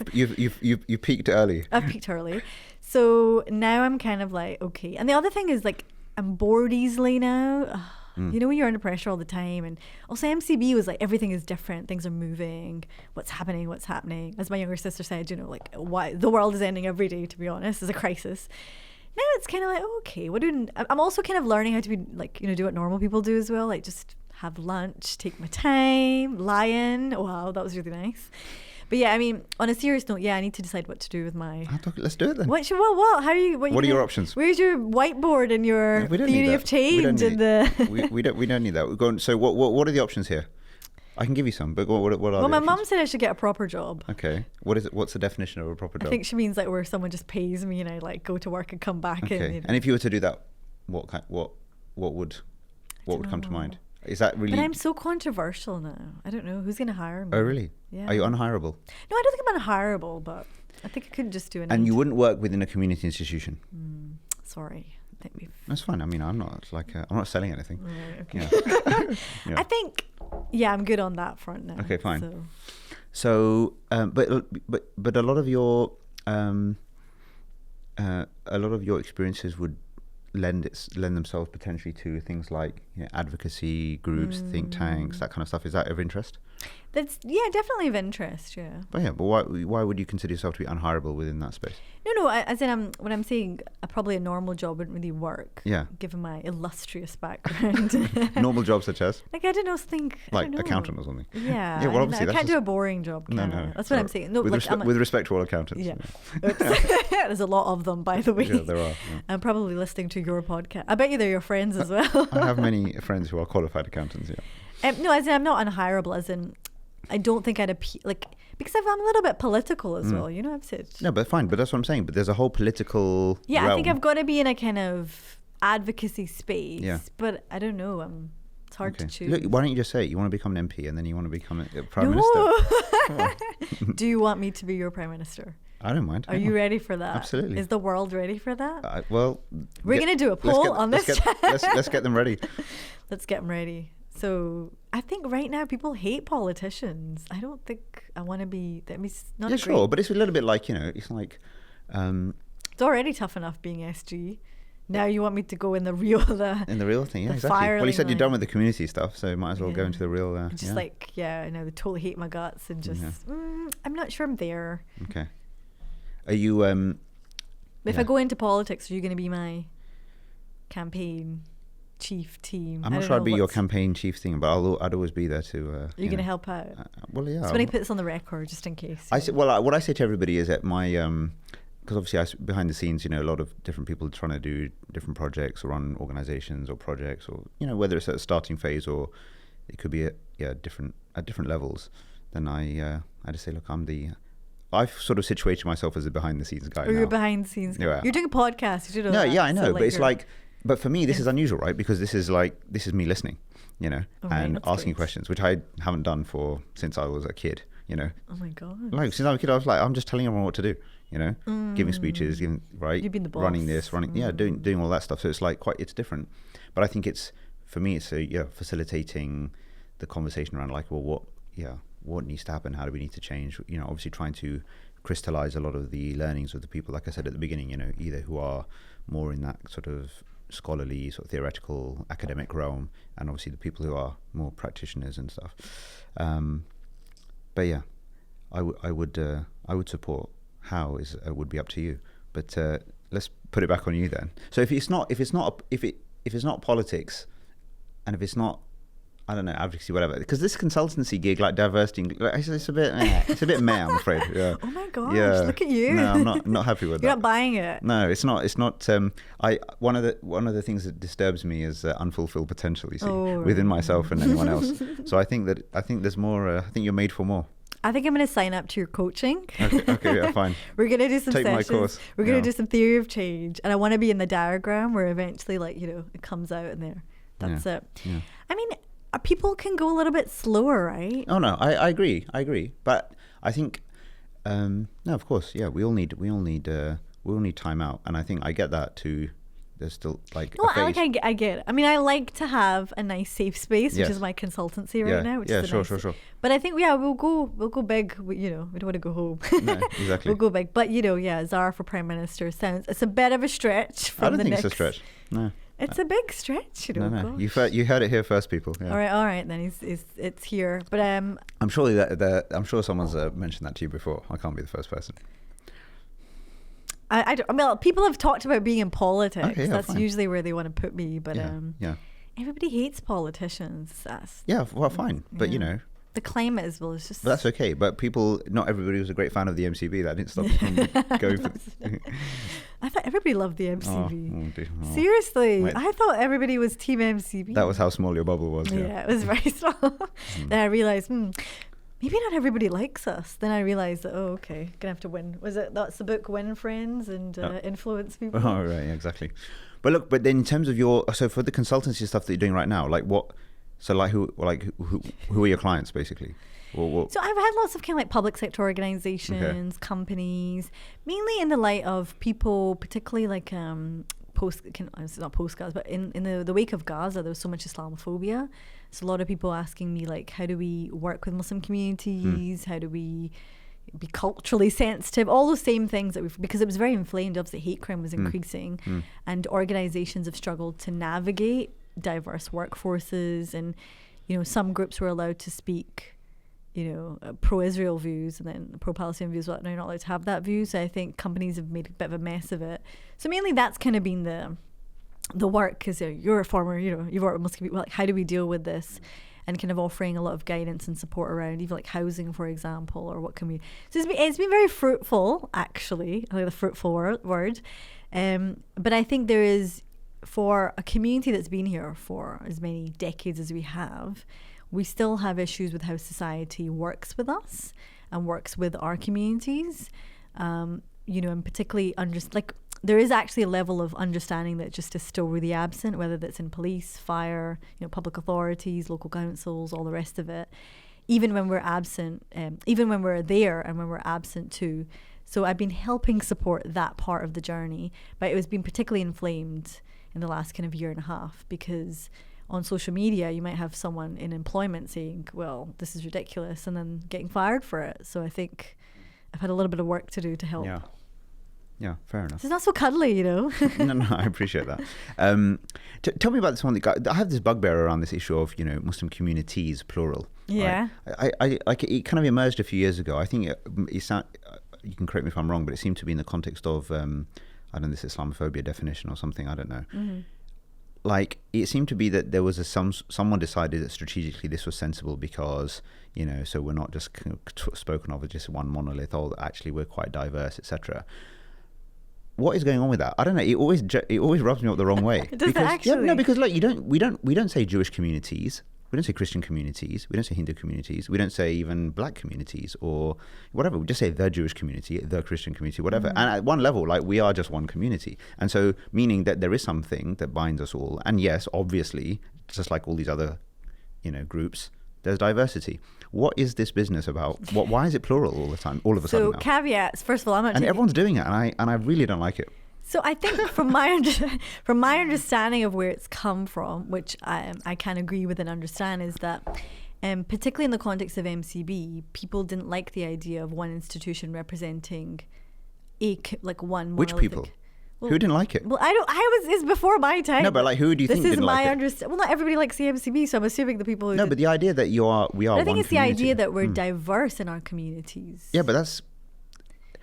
peaked early. I've peaked early. So now I'm kind of like, okay. And the other thing is like, I'm bored easily now. You know, when you're under pressure all the time. And also MCB was like, everything is different. Things are moving. What's happening? As my younger sister said, you know, like, why the world is ending every day, to be honest. It's a crisis. Now it's kind of like, okay, I'm also kind of learning how to be like, you know, do what normal people do as well. Like just have lunch, take my time, lie in. Wow, that was really nice. But yeah, I mean, on a serious note, yeah, I need to decide what to do with my. Let's do it then. What? How are you? What are your options? Where's your whiteboard and your theory of change and the? we don't need that. We're going. So what are the options here? I can give you some, but what are well, the my options? mum said I should get a proper job. Okay. What is it? What's the definition of a proper job? I think she means like where someone just pays me and I like go to work and come back. Okay. And, you know. And if you were to do that, what would come to mind? Is that really? But I'm so controversial now. I don't know who's going to hire me. Oh really? Yeah. Are you unhireable? No, I don't think I'm unhireable, but I think I could just do an. And you wouldn't work within a community institution? Sorry. I think That's fine. I mean, I'm not selling anything. Right, okay. Yeah. Yeah. I think, yeah, I'm good on that front now. Okay, fine. So. So, but a lot of your experiences would lend themselves potentially to things like advocacy groups, think tanks, that kind of stuff. Is that of interest? That's definitely of interest. Yeah. But why would you consider yourself to be unhireable within that space? No. As in, when I'm saying probably a normal job wouldn't really work. Yeah. Given my illustrious background. Normal jobs such as? Like I don't know, like accountant or something. Yeah. Yeah. Well, obviously I can't do a boring job. No. That's what I'm saying. No, with respect to all accountants. Yeah. There's a lot of them, by the way. Yeah, there are. Yeah. I'm probably listening to your podcast. I bet you they're your friends as well. I have many friends who are qualified accountants. Yeah. No, as in I'm not unhireable. As in, I don't think I'd appeal because I'm a little bit political as well. I've said. No, but fine. But that's what I'm saying. But there's a whole political. Yeah, realm. I think I've got to be in a kind of advocacy space. Yeah. But I don't know. It's hard to choose. Look, why don't you just say you want to become an MP and then you want to become a prime minister? Do you want me to be your prime minister? I don't mind. Are you ready for that? Absolutely. Is the world ready for that? Well, we're going to do a poll on this. Let's get them ready. Let's get them ready. So I think right now people hate politicians. I don't think I want to be. That means not. Yeah, great. sure, but it's a little bit like it's like. It's already tough enough being SG. Now you want me to go in the real in the real thing, yeah, exactly. Well, you said you're done with the community stuff, so you might as well go into the real. I know they totally hate my guts and just. I'm not sure I'm there. Okay. Are you? If I go into politics, are you going to be my campaign chief team? I'm not sure I'd be your campaign chief thing, but I'd always be there to. You're going to help out. Well, yeah. So when I put this on the record, just in case. What I say to everybody is that my because obviously behind the scenes, a lot of different people are trying to do different projects or run organizations or projects, or whether it's at a starting phase or it could be at different levels. Then I just say, look, I've sort of situated myself as a behind the scenes guy. You're a behind the scenes guy. Yeah. You're doing a podcast. You do know that. Yeah, I know, but it's but for me, this is unusual, right? Because this is me listening, and asking questions, which I haven't done since I was a kid, Oh my God. Since I was a kid, I was I'm just telling everyone what to do, giving speeches, You've been the boss. doing all that stuff. So it's it's different. But I think for me, it's facilitating the conversation around what needs to happen? How do we need to change? Obviously trying to crystallize a lot of the learnings of the people, like I said at the beginning, either who are more in that sort of scholarly, sort of theoretical, academic realm, and obviously the people who are more practitioners and stuff. But yeah, I would support. How would be up to you. But let's put it back on you then. So if it's not politics, and if it's not, I don't know, advocacy, whatever. Because this consultancy gig, like diversity, it's a bit meh, I'm afraid. Yeah. Oh my gosh, look at you. No, I'm not happy with that. You're not buying it. No, it's not. One of the things that disturbs me is unfulfilled potential, you see, within myself and anyone else. So I think there's more. I think you're made for more. I think I'm going to sign up to your coaching. Okay, yeah, fine. We're going to do some sessions. My course. We're going to do some theory of change, and I want to be in the diagram where eventually, it comes out in there. That's it. Yeah. I mean, people can go a little bit slower, right? Oh no, I agree, but I think no, of course, yeah, we all need time out, and I think I get that too. There's still a phase. I get it. I mean, I like to have a nice safe space, which is my consultancy right now. Which is sure. But I think we'll go big. We don't want to go home. No, exactly. We'll go big, but Zara for Prime Minister it's a bit of a stretch. I don't think it's a stretch. No. It's a big stretch, No. You heard it here first, people. Yeah. All right. Then it's here, but I'm sure I'm sure someone's mentioned that to you before. I can't be the first person. I mean, people have talked about being in politics. Okay, that's fine. Usually where they want to put me, but everybody hates politicians. Fine, but the climate as well is just. But that's okay. But not everybody was a great fan of the MCB. That didn't stop them from going for. I thought everybody loved the MCB. Oh. Seriously, Wait. I thought everybody was Team MCB. That was how small your bubble was. Yeah, it was very small. Then I realized, maybe not everybody likes us. Then I realized that, okay, gonna have to win. That's the book, Win Friends and Influence People. Oh, right, yeah, exactly. But then in terms of for the consultancy stuff that you're doing right now, who are your clients basically? So I've had lots of kind of public sector organizations, companies, mainly in the light of people, particularly it's not post-Gaza, but in the wake of Gaza, there was so much Islamophobia. So a lot of people asking me, like, how do we work with Muslim communities? How do we be culturally sensitive? All those same things because it was very inflamed. Obviously, hate crime was increasing, and organizations have struggled to navigate diverse workforces, and some groups were allowed to speak pro-Israel views and then pro-Palestinian views. Well, now you're not allowed to have that view. So I think companies have made a bit of a mess of it. So mainly that's kind of been the work, because you're a former, you've worked with Muslim people. Like, how do we deal with this? And kind of offering a lot of guidance and support around even like housing, for example, or what can we. So it's been very fruitful, actually. I like the fruitful word. But I think there is, for a community that's been here for as many decades as we have, we still have issues with how society works with us and works with our communities. And particularly there is actually a level of understanding that just is still really absent, whether that's in police, fire, public authorities, local councils, all the rest of it, even when we're absent, even when we're there and when we're absent too. So I've been helping support that part of the journey, but it was been particularly inflamed in the last kind of year and a half, because on social media, you might have someone in employment saying, well, this is ridiculous, and then getting fired for it. So I think I've had a little bit of work to do to help. Yeah, fair enough. So it's not so cuddly, No, I appreciate that. Tell me about this one. I have this bugbear around this issue of, Muslim communities, plural. Yeah. Right? It kind of emerged a few years ago. I think you can correct me if I'm wrong, but it seemed to be in the context of, I don't know, this Islamophobia definition or something, I don't know. Mm-hmm. Like, it seemed to be that there was someone decided that strategically this was sensible because, so we're not just spoken of as just one monolith, or actually we're quite diverse, etc. What is going on with that? I don't know. It always rubs me up the wrong way. Does it actually? Yeah, no, because like we don't say Jewish communities. We don't say Christian communities. We don't say Hindu communities. We don't say even black communities or whatever. We just say the Jewish community, the Christian community, whatever. And at one level, like, we are just one community. And so, meaning that there is something that binds us all. And yes, obviously, just like all these other, groups, there's diversity. What is this business about? Why is it plural all the time, all of a sudden now? So caveats. First of all, I'm not. And everyone's doing it, and I really don't like it. So I think from my understanding of where it's come from, which I can agree with and understand, is that particularly in the context of MCB, people didn't like the idea of one institution representing one monolithic. Which people? Who didn't like it? Well, it's before my time. No, but like, who do you think didn't like it? This is my understanding. Well, not everybody likes the MCB, so I'm assuming the people who. No, but the idea that we are. But I think one it's community. the idea that we're diverse in our communities. Yeah, but that's.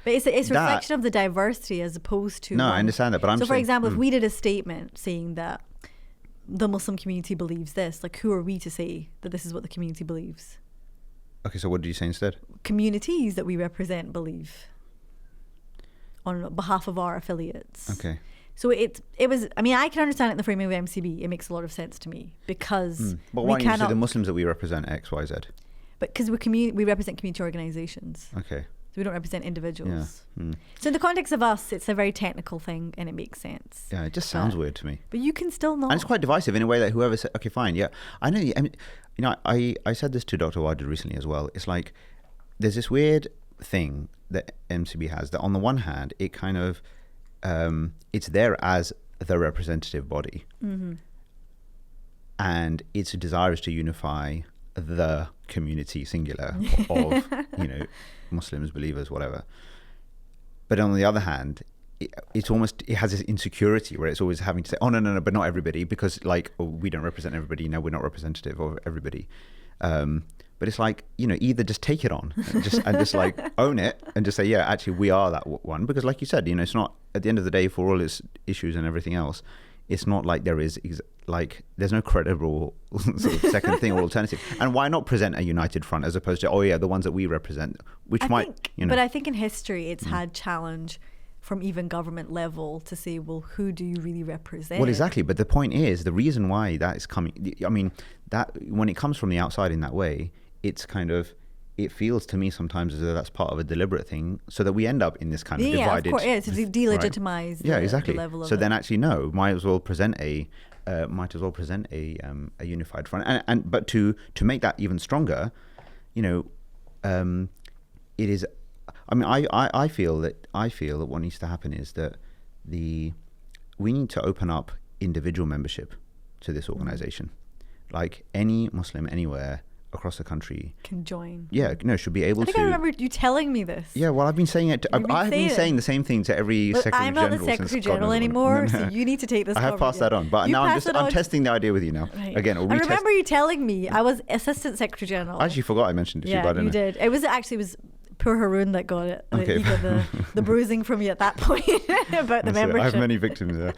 But it's a reflection of the diversity as opposed to. No, I understand that, but I'm. So, for example, if we did a statement saying that the Muslim community believes this, like, who are we to say that this is what the community believes? Okay, so what did you say instead? Communities that we represent believe on behalf of our affiliates. Okay. So it was. I mean, I can understand it in the framing of MCB. It makes a lot of sense to me because. But why don't you say the Muslims that we represent X, Y, Z? But because we represent community organisations. Okay. We don't represent individuals. Yeah. So in the context of us, it's a very technical thing and it makes sense. Yeah, it just sounds weird to me. But you can still not. And it's quite divisive in a way that whoever said, okay, fine, yeah. I know, I mean, I said this to Dr. Wajid recently as well. It's like, there's this weird thing that MCB has that on the one hand, it kind of, it's there as the representative body. Mm-hmm. And its desire is to unify the community singular of, Muslims, believers, whatever. But on the other hand, it has this insecurity where it's always having to say, oh, no, but not everybody, because we don't represent everybody. No, we're not representative of everybody. But it's like, either just take it on and just like own it and just say, yeah, actually we are that one. Because like you said, it's not, at the end of the day, for all its issues and everything else, it's not like there is there's no credible sort of second thing or alternative. And why not present a united front as opposed to, oh yeah, the ones that we represent, which But I think in history it's had challenge from even government level to say, well, who do you really represent? Well, exactly. But the point is, the reason why that is coming, I mean, that when it comes from the outside in that way, it's kind of, it feels to me sometimes as though that's part of a deliberate thing, so that we end up in this kind of divided. Of course, to delegitimize. Right? Exactly. The level of so then, actually, no, might as well present a unified front, and but to make that even stronger, it is. I mean, I feel that what needs to happen is that we need to open up individual membership to this organization. Like any Muslim anywhere across the country can join. Yeah, no, should be able to. I think I remember you telling me this. Yeah, well, I've been saying it. I've been saying the same thing to every Secretary General. I'm not the Secretary General anymore, so you need to take this. I have passed that on, but now I'm testing the idea with you now. Right. Again, I remember you telling me I was Assistant Secretary General. I actually forgot I mentioned it. Yeah, you did. It was poor Haroon that got it. Okay. He got the bruising from you at that point about the membership. I have many victims there.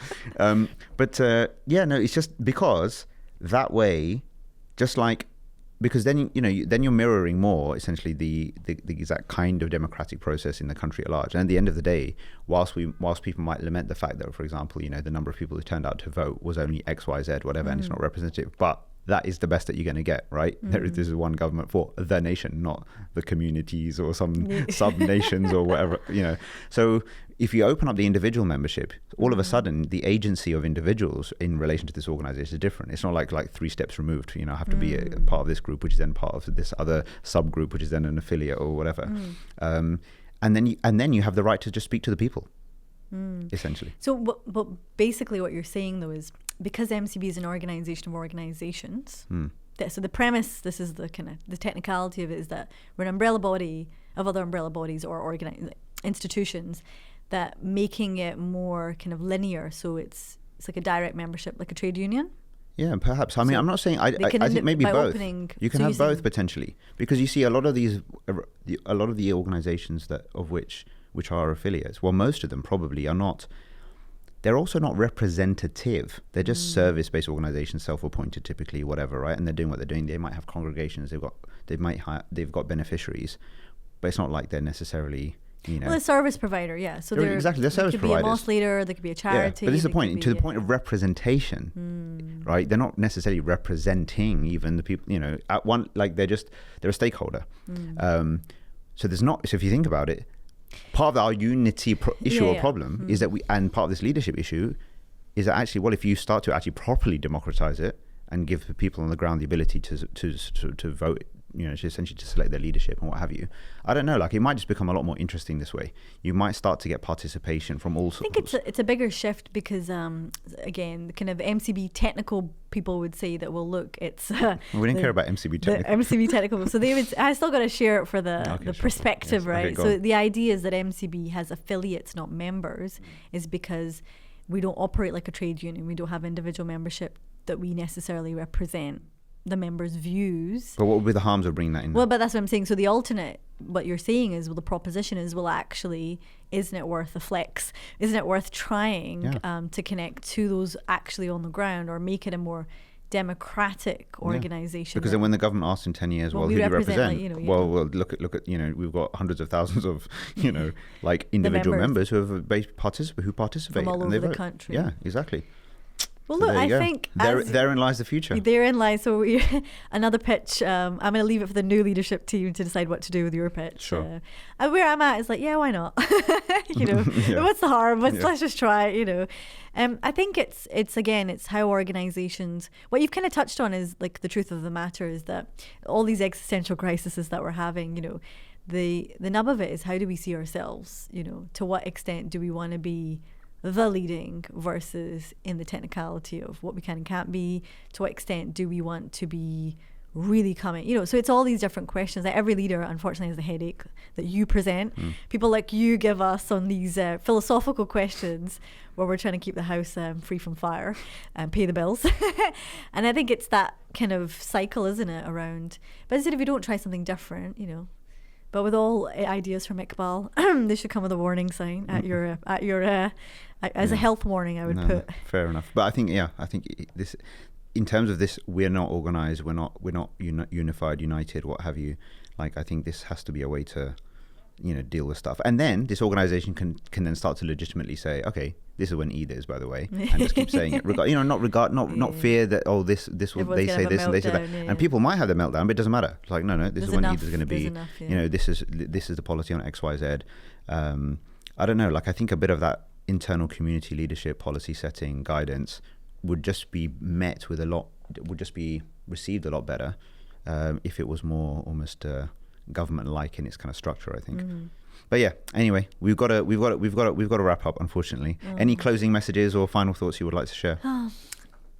It's just because that way, just like, because then then you're mirroring more essentially the exact kind of democratic process in the country at large. And at the end of the day, whilst people might lament the fact that, for example, the number of people who turned out to vote was only X, Y, Z, whatever, and it's not representative, but that is the best that you're going to get, right? This is one government for the nation, not the communities or some sub-nations or whatever, So if you open up the individual membership, all of a sudden the agency of individuals in relation to this organization is different. It's not like 3 steps removed. I have to be a part of this group, which is then part of this other subgroup, which is then an affiliate or whatever. And then you have the right to just speak to the people, essentially. So, but basically what you're saying though is, because MCB is an organization of organizations, so the premise, this is the technicality of it, is that we're an umbrella body of other umbrella bodies or institutions, that making it more kind of linear, so it's like a direct membership, like a trade union. Yeah, perhaps. I mean, I'm not saying. I think maybe both. You can have both potentially, because you see a lot of the organizations which are affiliates. Well, most of them probably are not. They're also not representative. They're just service-based organizations, self-appointed typically, whatever, right? And they're doing what they're doing. They might have congregations. They've got beneficiaries, but it's not like they're necessarily. Well, a service provider, yeah. So they're service providers. They could be a mosque leader, they could be a charity. Yeah, but this is the point. To the point of representation, right? They're not necessarily representing even the people. At one, like they're a stakeholder. So there's not. So if you think about it, part of our unity issue or problem is that and part of this leadership issue is that actually, well, if you start to actually properly democratize it and give the people on the ground the ability to vote, essentially to select their leadership and what have you, I don't know, like it might just become a lot more interesting this way. You might start to get participation from all sorts. I think it's a bigger shift because, again, the kind of MCB technical people would say that, well, look, it's... we didn't care about MCB technical. The MCB technical. So I still got to share it for the perspective, yes, right? Okay, so the idea is that MCB has affiliates, not members, is because we don't operate like a trade union. We don't have individual membership that we necessarily represent the members' views. But what would be the harms of bringing that in? Well, but that's what I'm saying. So the alternate, what you're saying is, well, the proposition is, well, actually, isn't it worth a flex? Isn't it worth trying to connect to those actually on the ground, or make it a more democratic organization? Because then when the government asks in 10 years, well, who do you represent? Well, look at we've got hundreds of thousands of like individual members who have participate from all over the country. Yeah, exactly. Well, so look, I think therein lies the future. Therein lies. So another pitch. I'm going to leave it for the new leadership team to decide what to do with your pitch. Sure. Where I'm at is like, yeah, why not? What's the harm? Let's just try. I think it's how organizations. What you've kind of touched on is like the truth of the matter is that all these existential crises that we're having. The nub of it is, how do we see ourselves? To what extent do we want to be the leading versus in the technicality of what we can and can't be? To what extent do we want to be really coming? So it's all these different questions that every leader unfortunately has the headache that you present. People like you give us on these philosophical questions where we're trying to keep the house free from fire and pay the bills. And I think it's that kind of cycle, isn't it, around, but instead if you don't try something different, but with all ideas from Iqbal, they should come with a warning sign at your as a health warning, I would put. Fair enough. But I think this, in terms of this, we're not organized, we're not unified, united, what have you. Like, I think this has to be a way to, deal with stuff. And then this organization can then start to legitimately say, okay, this is when Eid is, by the way, and just keep saying it. Not fear that, this will, they say this and they say that. Yeah. And people might have the meltdown, but it doesn't matter. It's like, no, this is when Eid is going to be. This is the policy on X, Y, Z. I don't know. Like, I think a bit of that internal community leadership, policy setting, guidance would just be received a lot better if it was more almost government-like in its kind of structure, I think. But yeah, anyway, we've got to wrap up, unfortunately. Any closing messages or final thoughts you would like to share?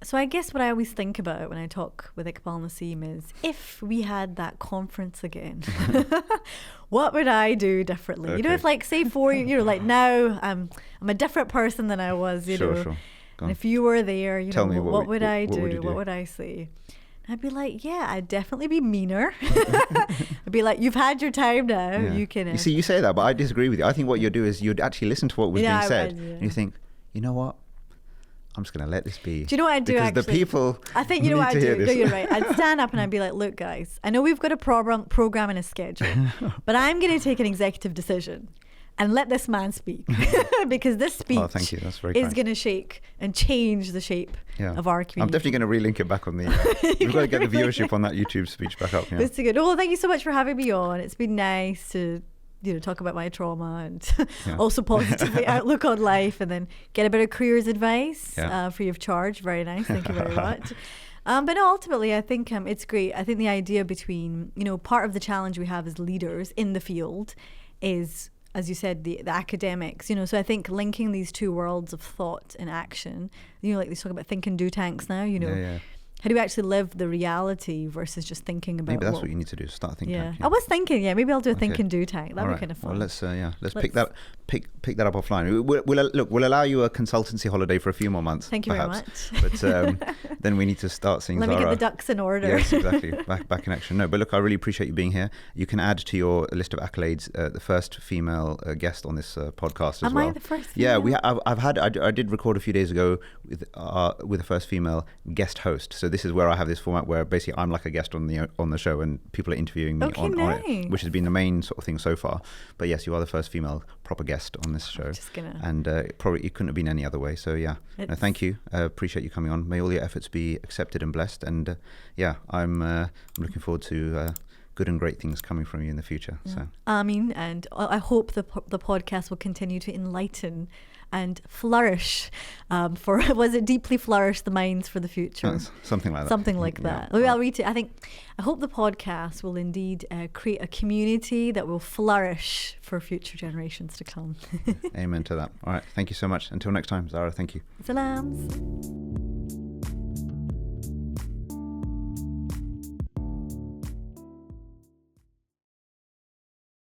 So I guess what I always think about when I talk with Iqbal Naseem is, if we had that conference again, what would I do differently? You know, if like say like now I'm a different person than I was, you know. Sure. And if you were there, you know, what would I do? What would I say? I'd be like, yeah, I'd definitely be meaner. I'd be like, you've had your time now. Yeah. You can. You see, you say that, but I disagree with you. I think what you'd do is you'd actually listen to what was being said, and you think, you know what? I'm just going to let this be. Do you know what I'd do, because actually? The people I think you know what I'd do. No, you're right. I'd stand up and I'd be like, look, guys, I know we've got a program and a schedule, but I'm going to take an executive decision and let this man speak. Because this speech thank you. That's very is going to shake and change the shape of our community. I'm definitely going to relink it back on the... we've got to get the viewership on that YouTube speech back up. Yeah. It's good. Well, thank you so much for having me on. It's been nice to... talk about my trauma and also positively outlook on life, and then get a bit of careers advice free of charge. Very nice. Thank you very much. But no, ultimately, I think it's great. I think the idea between, part of the challenge we have as leaders in the field is, as you said, the academics, so I think linking these two worlds of thought and action, like they talk about think and do tanks now, how do we actually live the reality versus just thinking about? Maybe that's what you need to do. Start thinking. Yeah, I was thinking. Yeah, maybe I'll do a think and do tank. That'd be kind of fun. Well, let's pick that up offline. We'll allow you a consultancy holiday for a few more months. Thank you perhaps. very much. But then we need to start seeing Zara. Let me get the ducks in order. Yes, exactly. back in action. No, but look, I really appreciate you being here. You can add to your list of accolades the first female guest on this podcast as well. Am I the first female? Yeah, I did record a few days ago with the first female guest host. So this is where I have this format where basically I'm like a guest on the show and people are interviewing me on it, which has been the main sort of thing so far. But yes, you are the first female proper guest on this show, and probably it couldn't have been any other way. So yeah, no, thank you. Appreciate you coming on. May all your efforts be accepted and blessed. And I'm looking forward to good and great things coming from you in the future. So Ameen, and I hope the podcast will continue to enlighten and flourish deeply flourish the minds for the future. Something like that. Something like that. Maybe I'll read it. I hope the podcast will indeed create a community that will flourish for future generations to come. Amen to that. All right. Thank you so much. Until next time, Zara, thank you. Salams.